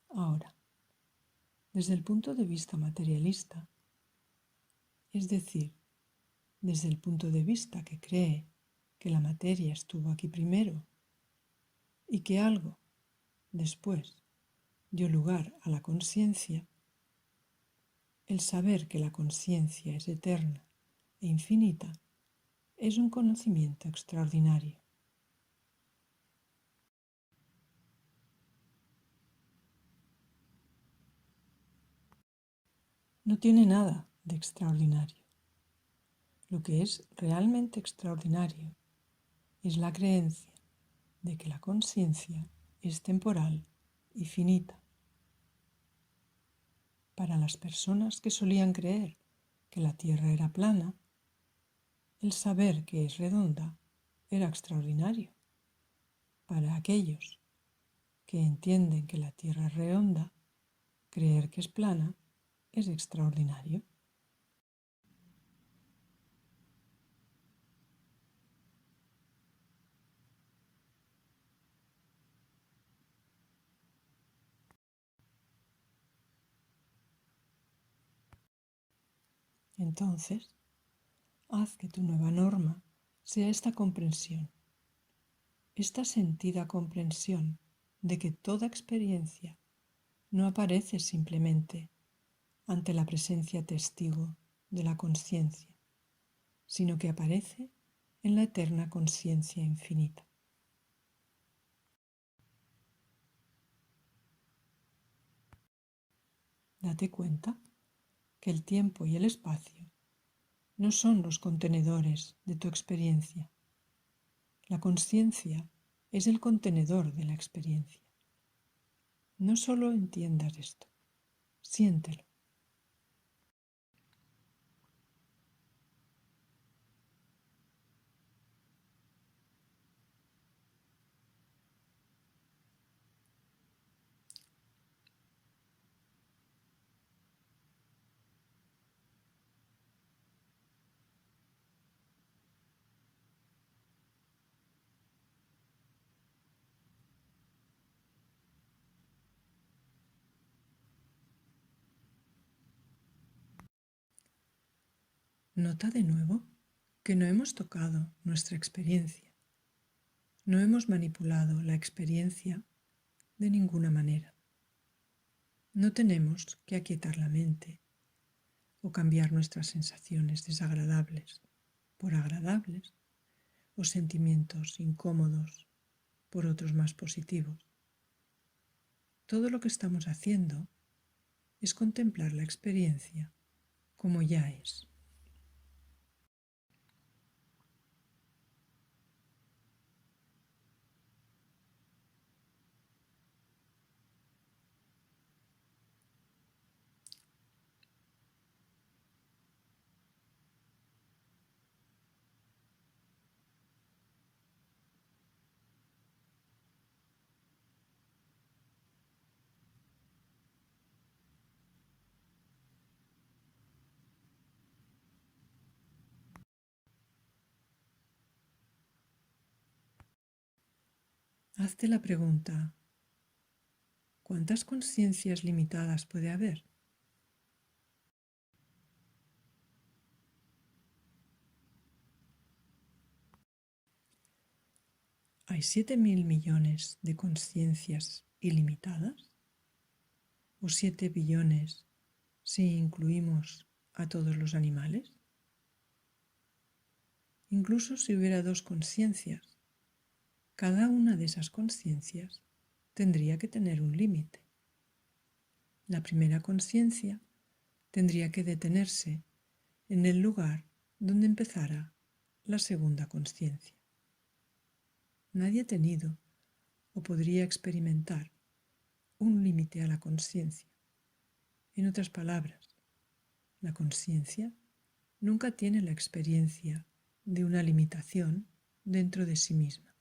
Ahora, desde el punto de vista materialista, es decir, desde el punto de vista que cree que la materia estuvo aquí primero y que algo después dio lugar a la conciencia, el saber que la conciencia es eterna e infinita es un conocimiento extraordinario. No tiene nada de extraordinario. Lo que es realmente extraordinario es la creencia de que la conciencia es temporal y finita. Para las personas que solían creer que la Tierra era plana, el saber que es redonda era extraordinario. Para aquellos que entienden que la Tierra es redonda, creer que es plana es extraordinario. Entonces, haz que tu nueva norma sea esta comprensión, esta sentida comprensión de que toda experiencia no aparece simplemente ante la presencia testigo de la conciencia, sino que aparece en la eterna conciencia infinita. Date cuenta que el tiempo y el espacio no son los contenedores de tu experiencia. La conciencia es el contenedor de la experiencia. No solo entiendas esto, siéntelo. Nota de nuevo que no hemos tocado nuestra experiencia. No hemos manipulado la experiencia de ninguna manera. No tenemos que aquietar la mente o cambiar nuestras sensaciones desagradables por agradables o sentimientos incómodos por otros más positivos. Todo lo que estamos haciendo es contemplar la experiencia como ya es. Hazte la pregunta, ¿cuántas conciencias limitadas puede haber? ¿Hay 7.000 millones de conciencias ilimitadas? o 7 billones si incluimos a todos los animales? Incluso si hubiera dos conciencias, cada una de esas conciencias tendría que tener un límite. La primera conciencia tendría que detenerse en el lugar donde empezara la segunda conciencia. Nadie ha tenido o podría experimentar un límite a la conciencia. En otras palabras, la conciencia nunca tiene la experiencia de una limitación dentro de sí misma.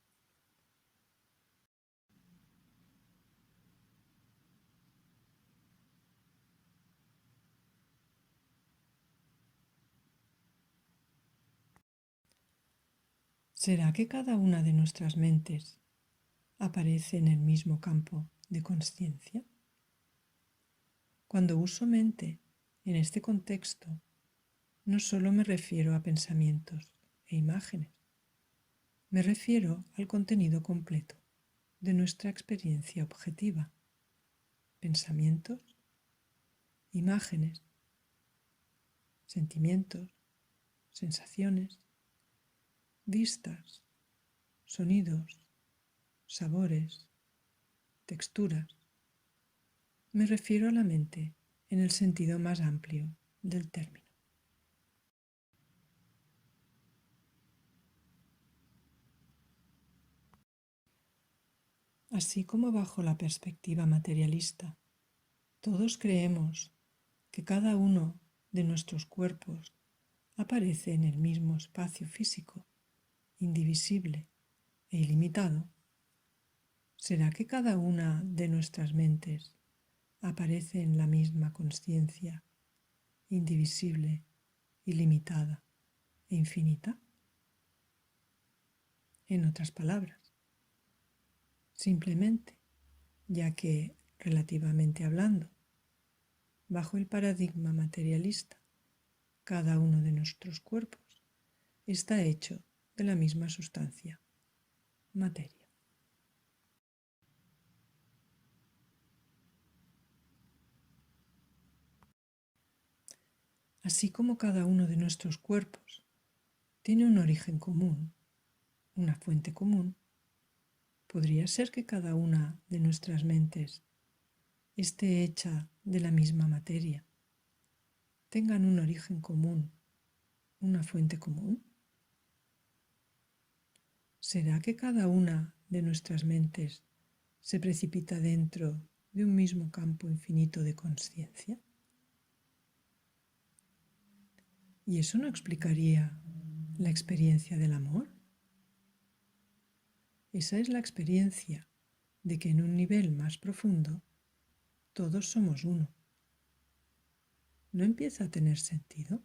¿Será que cada una de nuestras mentes aparece en el mismo campo de conciencia? Cuando uso mente en este contexto, no solo me refiero a pensamientos e imágenes, me refiero al contenido completo de nuestra experiencia objetiva. Pensamientos, imágenes, sentimientos, sensaciones, vistas, sonidos, sabores, texturas. Me refiero a la mente en el sentido más amplio del término. Así como bajo la perspectiva materialista, todos creemos que cada uno de nuestros cuerpos aparece en el mismo espacio físico, indivisible e ilimitado, ¿será que cada una de nuestras mentes aparece en la misma conciencia, indivisible, ilimitada e infinita? En otras palabras, simplemente, ya que, relativamente hablando, bajo el paradigma materialista, cada uno de nuestros cuerpos está hecho de la misma sustancia, materia. Así como cada uno de nuestros cuerpos tiene un origen común, una fuente común, podría ser que cada una de nuestras mentes esté hecha de la misma materia, tengan un origen común, una fuente común. ¿Será que cada una de nuestras mentes se precipita dentro de un mismo campo infinito de conciencia? ¿Y eso no explicaría la experiencia del amor? Esa es la experiencia de que en un nivel más profundo todos somos uno. ¿No empieza a tener sentido?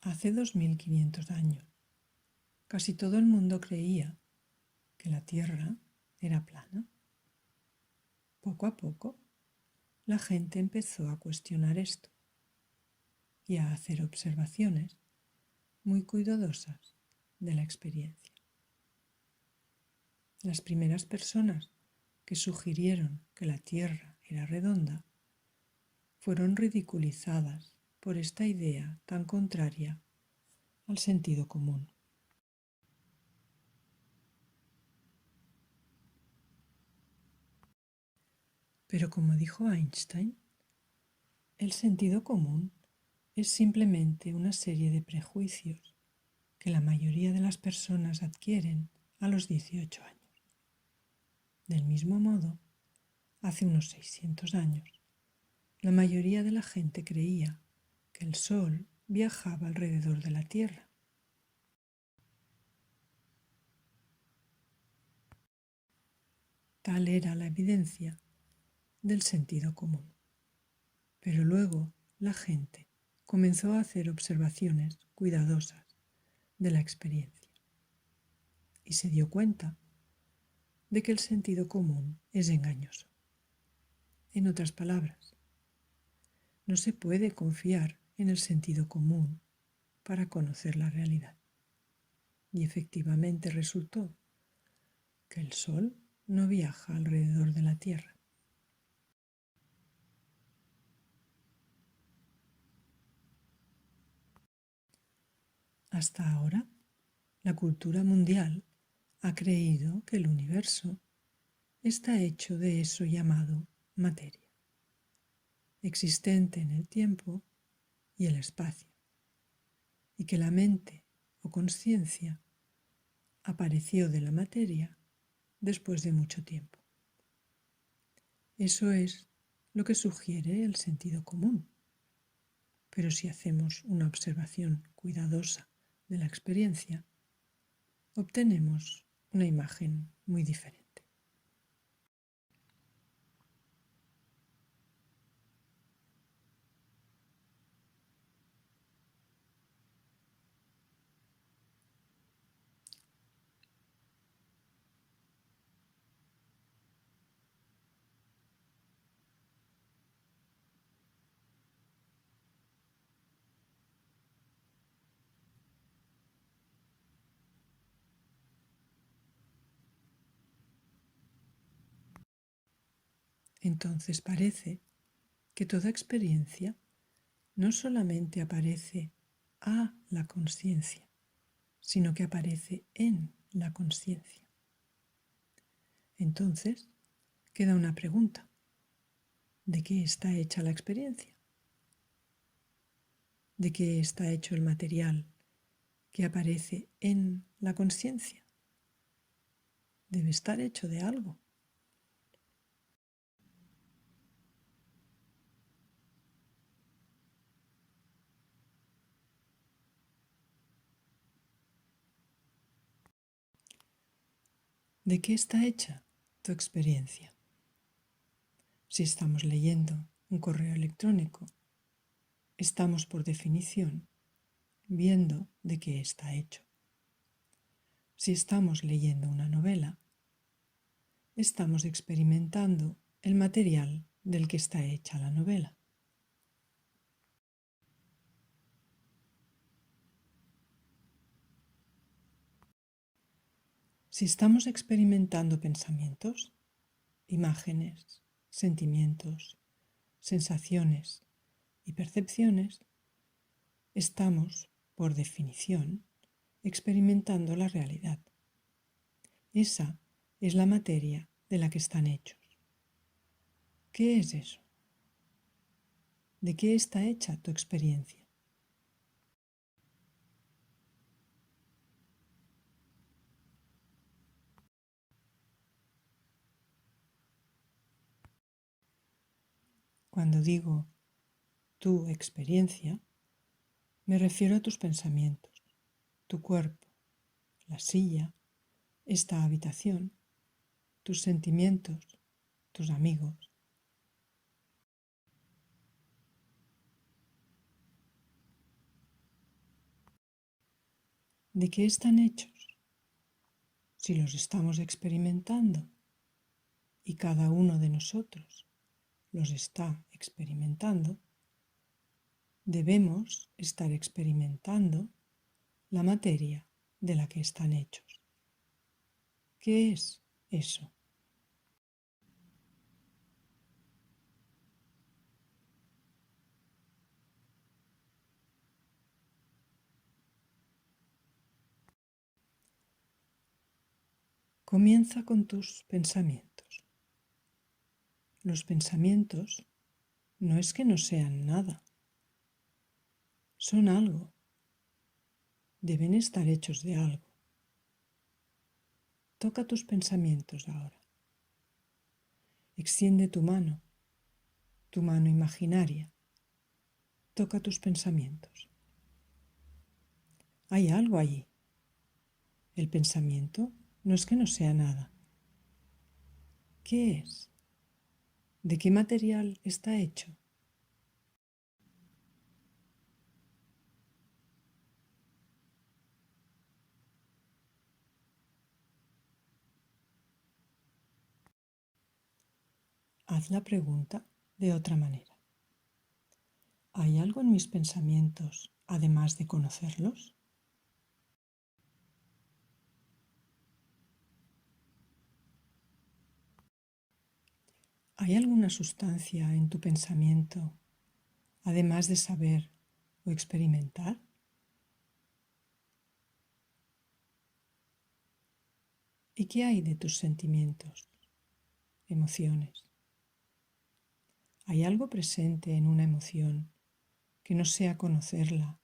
Hace 2500 años, casi todo el mundo creía que la Tierra era plana. Poco a poco, la gente empezó a cuestionar esto y a hacer observaciones muy cuidadosas de la experiencia. Las primeras personas que sugirieron que la Tierra era redonda fueron ridiculizadas por esta idea tan contraria al sentido común. Pero como dijo Einstein, el sentido común es simplemente una serie de prejuicios que la mayoría de las personas adquieren a los 18 años. Del mismo modo, hace unos 600 años, la mayoría de la gente creía que el Sol viajaba alrededor de la Tierra. Tal era la evidencia del sentido común. Pero luego la gente comenzó a hacer observaciones cuidadosas de la experiencia y se dio cuenta de que el sentido común es engañoso. En otras palabras, no se puede confiar en el sentido común para conocer la realidad. Y efectivamente resultó que el Sol no viaja alrededor de la Tierra. Hasta ahora, la cultura mundial ha creído que el universo está hecho de eso llamado materia, existente en el tiempo y el espacio, y que la mente o conciencia apareció de la materia después de mucho tiempo. Eso es lo que sugiere el sentido común. Pero si hacemos una observación cuidadosa de la experiencia, obtenemos una imagen muy diferente. Entonces parece que toda experiencia no solamente aparece a la conciencia, sino que aparece en la conciencia. Entonces, queda una pregunta. ¿De qué está hecha la experiencia? ¿De qué está hecho el material que aparece en la conciencia? Debe estar hecho de algo. ¿De qué está hecha tu experiencia? Si estamos leyendo un correo electrónico, estamos por definición viendo de qué está hecho. Si estamos leyendo una novela, estamos experimentando el material del que está hecha la novela. Si estamos experimentando pensamientos, imágenes, sentimientos, sensaciones y percepciones, estamos, por definición, experimentando la realidad. Esa es la materia de la que están hechos. ¿Qué es eso? ¿De qué está hecha tu experiencia? Cuando digo tu experiencia, me refiero a tus pensamientos, tu cuerpo, la silla, esta habitación, tus sentimientos, tus amigos. ¿De qué están hechos? Si los estamos experimentando y cada uno de nosotros los está experimentando, debemos estar experimentando la materia de la que están hechos. ¿Qué es eso? Comienza con tus pensamientos. Los pensamientos no es que no sean nada, son algo, deben estar hechos de algo. Toca tus pensamientos ahora. Extiende tu mano imaginaria. Toca tus pensamientos. Hay algo allí. El pensamiento no es que no sea nada. ¿Qué es? ¿De qué material está hecho? Haz la pregunta de otra manera. ¿Hay algo en mis pensamientos además de conocerlos? ¿Hay alguna sustancia en tu pensamiento además de saber o experimentar? ¿Y qué hay de tus sentimientos, emociones? ¿Hay algo presente en una emoción que no sea conocerla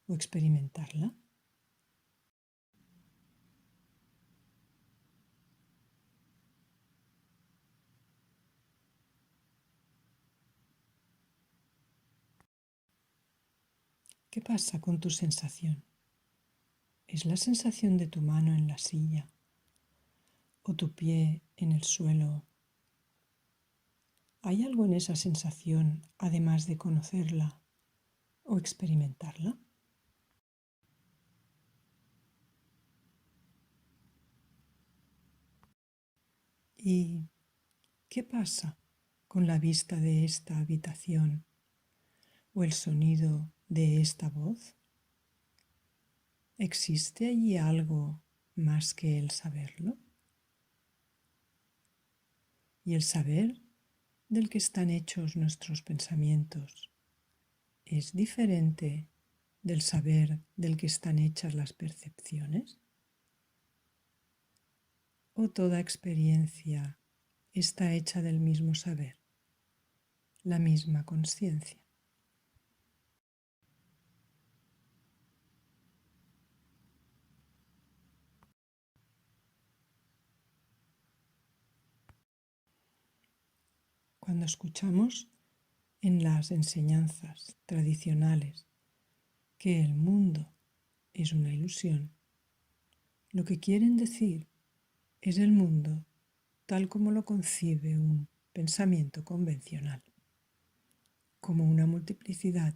o experimentarla? ¿Qué pasa con tu sensación? ¿Es la sensación de tu mano en la silla o tu pie en el suelo? ¿Hay algo en esa sensación además de conocerla o experimentarla? ¿Y qué pasa con la vista de esta habitación o el sonido de esta voz? ¿Existe allí algo más que el saberlo? ¿Y el saber del que están hechos nuestros pensamientos es diferente del saber del que están hechas las percepciones? ¿O toda experiencia está hecha del mismo saber, la misma conciencia? Cuando escuchamos en las enseñanzas tradicionales que el mundo es una ilusión, lo que quieren decir es el mundo tal como lo concibe un pensamiento convencional, como una multiplicidad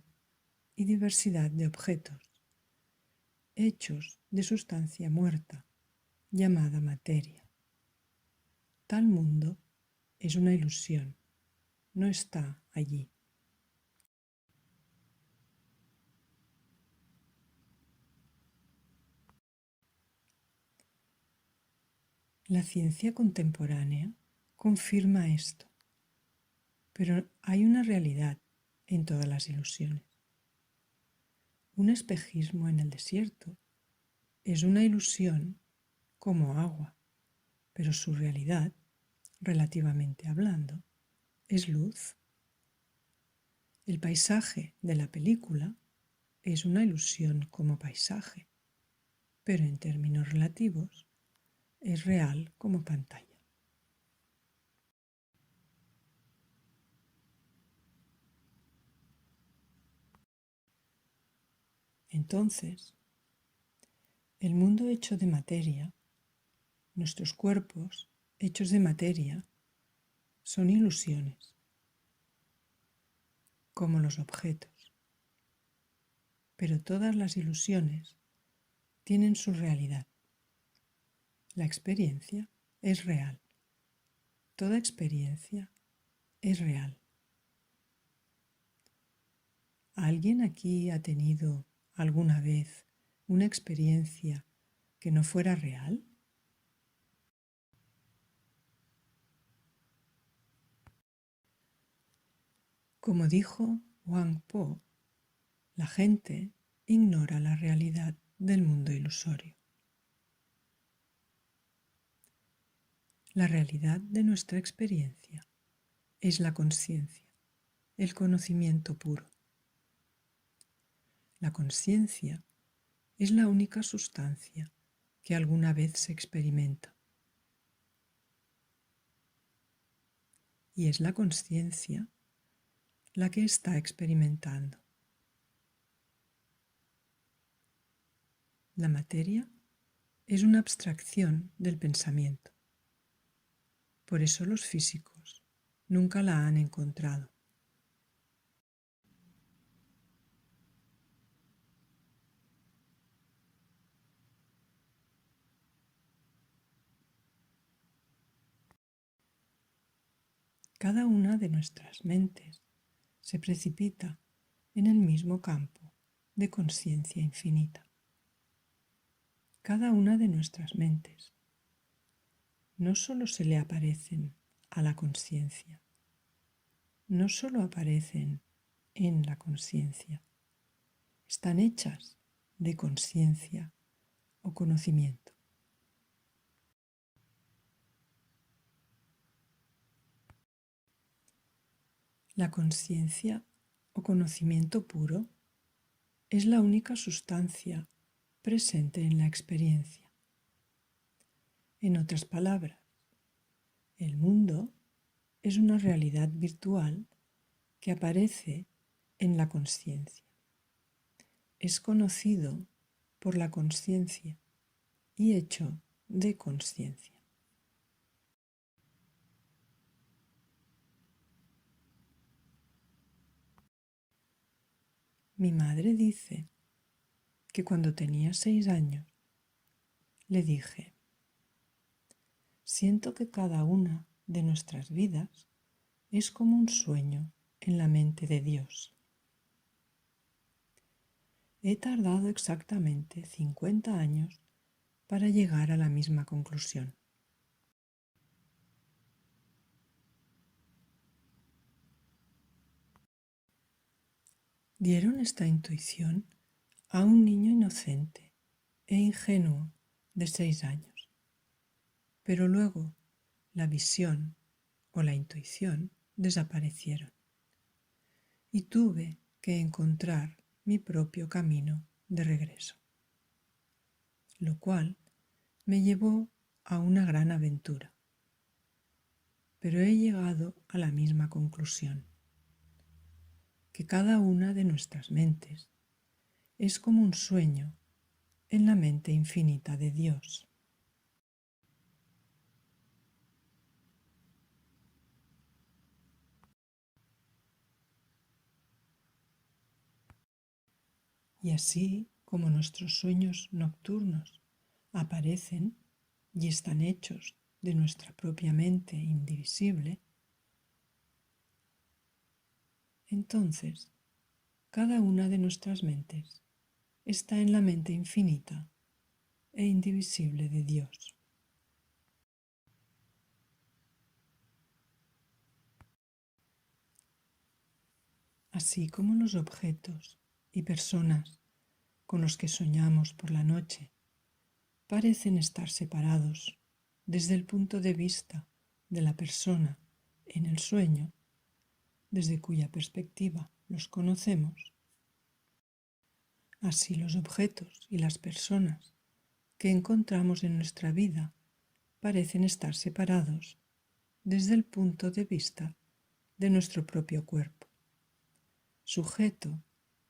y diversidad de objetos hechos de sustancia muerta llamada materia. Tal mundo es una ilusión, no está allí. La ciencia contemporánea confirma esto, pero hay una realidad en todas las ilusiones. Un espejismo en el desierto es una ilusión como agua, pero su realidad, relativamente hablando, es luz. El paisaje de la película es una ilusión como paisaje, pero en términos relativos es real como pantalla. Entonces, el mundo hecho de materia, nuestros cuerpos hechos de materia, son ilusiones, como los objetos. Pero todas las ilusiones tienen su realidad. La experiencia es real. Toda experiencia es real. ¿Alguien aquí ha tenido alguna vez una experiencia que no fuera real? Como dijo Wang Po, la gente ignora la realidad del mundo ilusorio. La realidad de nuestra experiencia es la conciencia, el conocimiento puro. La conciencia es la única sustancia que alguna vez se experimenta. Y es la conciencia la que está experimentando. La materia es una abstracción del pensamiento. Por eso los físicos nunca la han encontrado. Cada una de nuestras mentes se precipita en el mismo campo de conciencia infinita. Cada una de nuestras mentes no solo se le aparecen a la conciencia, no solo aparecen en la conciencia, están hechas de conciencia o conocimiento. La conciencia o conocimiento puro es la única sustancia presente en la experiencia. En otras palabras, el mundo es una realidad virtual que aparece en la conciencia. Es conocido por la conciencia y hecho de conciencia. Mi madre dice que cuando tenía 6 años le dije: siento que cada una de nuestras vidas es como un sueño en la mente de Dios. He tardado exactamente 50 años para llegar a la misma conclusión. Dieron esta intuición a un niño inocente e ingenuo de 6 años. Pero luego la visión o la intuición desaparecieron y tuve que encontrar mi propio camino de regreso, lo cual me llevó a una gran aventura. Pero he llegado a la misma conclusión, que cada una de nuestras mentes es como un sueño en la mente infinita de Dios. Y así como nuestros sueños nocturnos aparecen y están hechos de nuestra propia mente indivisible, entonces cada una de nuestras mentes está en la mente infinita e indivisible de Dios. Así como los objetos y personas con los que soñamos por la noche parecen estar separados desde el punto de vista de la persona en el sueño, desde cuya perspectiva los conocemos, así los objetos y las personas que encontramos en nuestra vida parecen estar separados desde el punto de vista de nuestro propio cuerpo, sujeto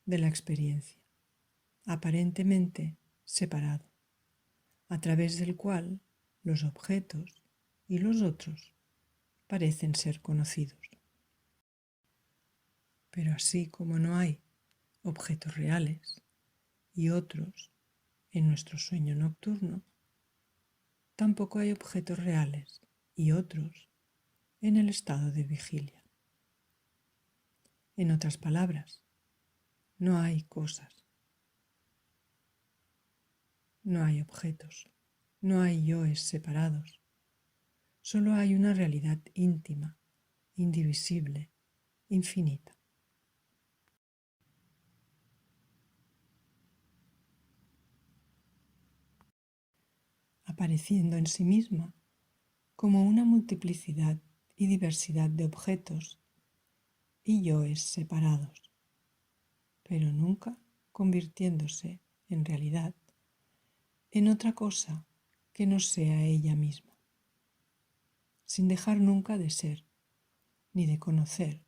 de la experiencia, aparentemente separado, a través del cual los objetos y los otros parecen ser conocidos. Pero así como no hay objetos reales y otros en nuestro sueño nocturno, tampoco hay objetos reales y otros en el estado de vigilia. En otras palabras, no hay cosas, no hay objetos, no hay yoes separados, solo hay una realidad íntima, indivisible, infinita. Apareciendo en sí misma como una multiplicidad y diversidad de objetos y yoes separados, pero nunca convirtiéndose, en realidad, en otra cosa que no sea ella misma, sin dejar nunca de ser ni de conocer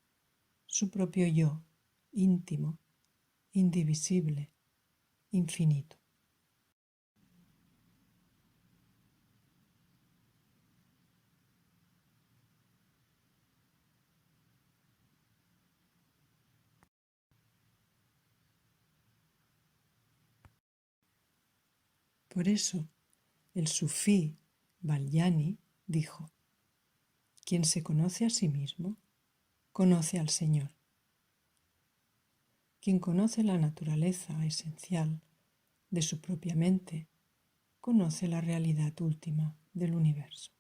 su propio yo íntimo, indivisible, infinito. Por eso, el sufí Balyani dijo: quien se conoce a sí mismo, conoce al Señor. Quien conoce la naturaleza esencial de su propia mente, conoce la realidad última del universo.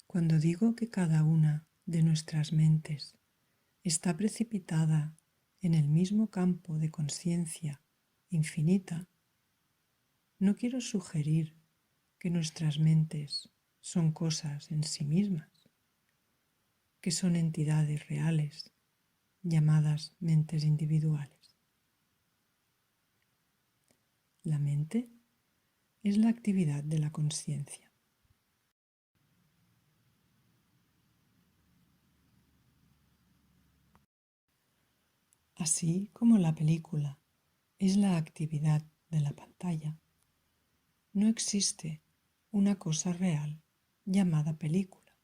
Cuando digo que cada una de nuestras mentes está precipitada en el mismo campo de conciencia infinita, no quiero sugerir que nuestras mentes son cosas en sí mismas, que son entidades reales llamadas mentes individuales. La mente es la actividad de la conciencia. Así como la película es la actividad de la pantalla, no existe una cosa real llamada película.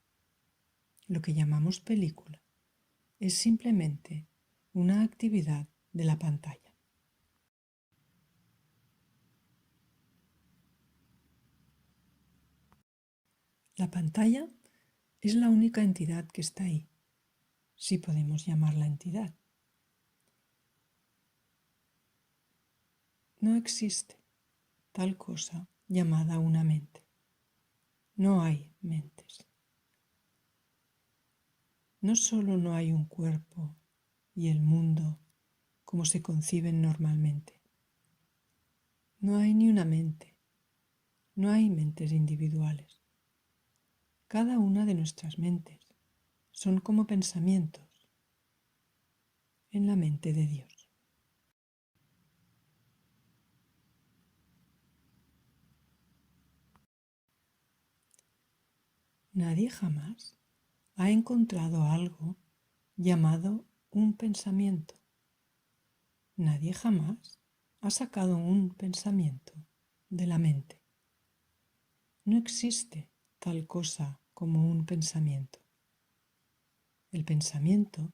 Lo que llamamos película es simplemente una actividad de la pantalla. La pantalla es la única entidad que está ahí, si podemos llamarla entidad. No existe tal cosa llamada una mente. No hay mentes. No solo no hay un cuerpo y el mundo como se conciben normalmente. No hay ni una mente. No hay mentes individuales. Cada una de nuestras mentes son como pensamientos en la mente de Dios. Nadie jamás ha encontrado algo llamado un pensamiento. Nadie jamás ha sacado un pensamiento de la mente. No existe tal cosa como un pensamiento. El pensamiento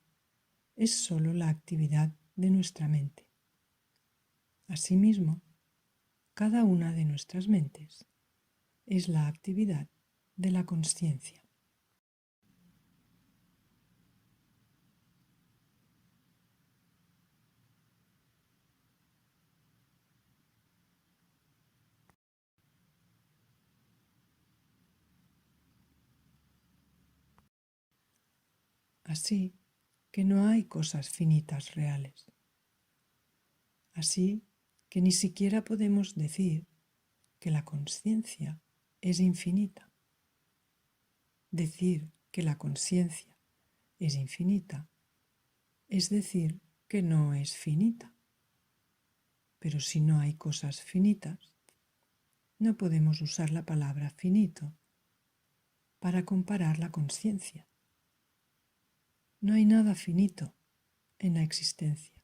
es solo la actividad de nuestra mente. Asimismo, cada una de nuestras mentes es la actividad de la consciencia. Así que no hay cosas finitas reales. Así que ni siquiera podemos decir que la consciencia es infinita. Decir que la consciencia es infinita es decir que no es finita. Pero si no hay cosas finitas, no podemos usar la palabra finito para comparar la consciencia. No hay nada finito en la existencia,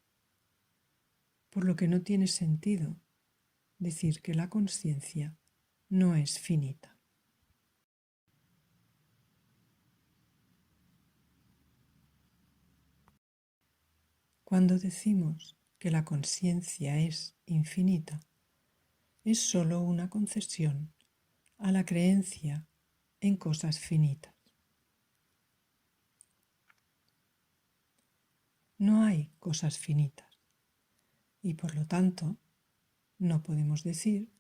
por lo que no tiene sentido decir que la consciencia no es finita. Cuando decimos que la consciencia es infinita, es solo una concesión a la creencia en cosas finitas. No hay cosas finitas y por lo tanto no podemos decir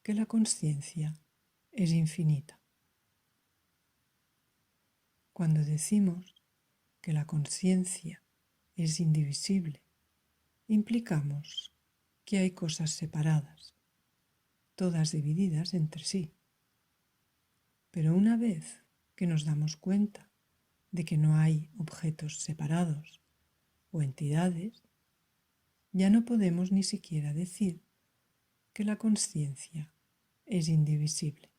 que la consciencia es infinita. Cuando decimos que la consciencia es indivisible, implicamos que hay cosas separadas, todas divididas entre sí. Pero una vez que nos damos cuenta de que no hay objetos separados o entidades, ya no podemos ni siquiera decir que la consciencia es indivisible.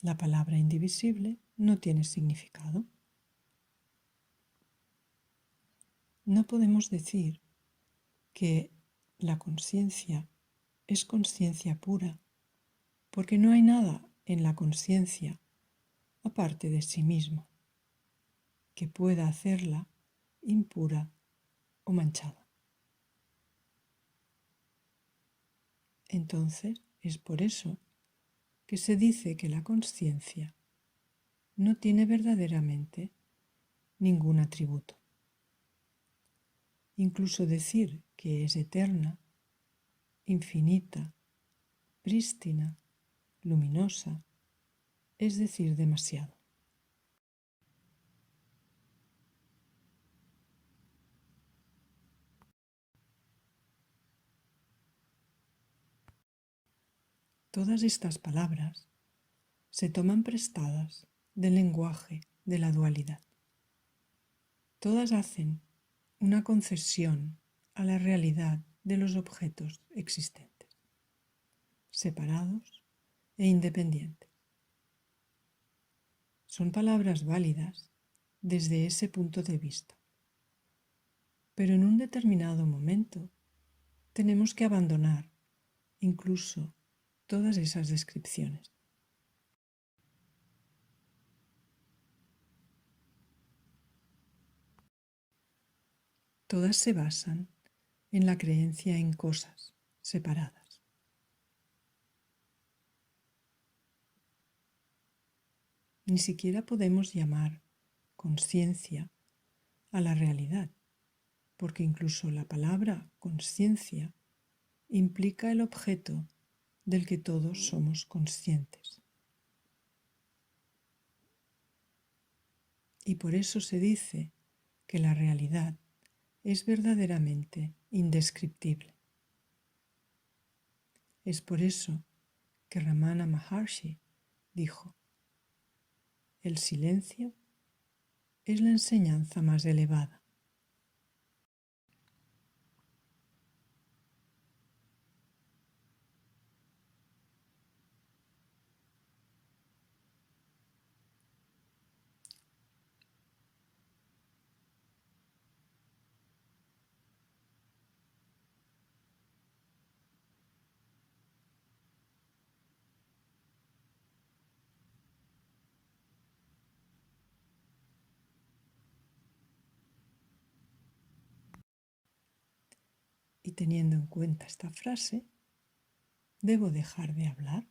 La palabra indivisible no tiene significado. No podemos decir que la conciencia es conciencia pura porque no hay nada en la conciencia aparte de sí mismo que pueda hacerla impura o manchada. Entonces es por eso que se dice que la consciencia no tiene verdaderamente ningún atributo. Incluso decir que es eterna, infinita, prístina, luminosa, es decir demasiado. Todas estas palabras se toman prestadas del lenguaje de la dualidad. Todas hacen una concesión a la realidad de los objetos existentes, separados e independientes. Son palabras válidas desde ese punto de vista, pero en un determinado momento tenemos que abandonar incluso todas esas descripciones. Todas se basan en la creencia en cosas separadas. Ni siquiera podemos llamar conciencia a la realidad, porque incluso la palabra conciencia implica el objeto del que todos somos conscientes. Y por eso se dice que la realidad es verdaderamente indescriptible. Es por eso que Ramana Maharshi dijo: el silencio es la enseñanza más elevada. Y teniendo en cuenta esta frase, ¿debo dejar de hablar?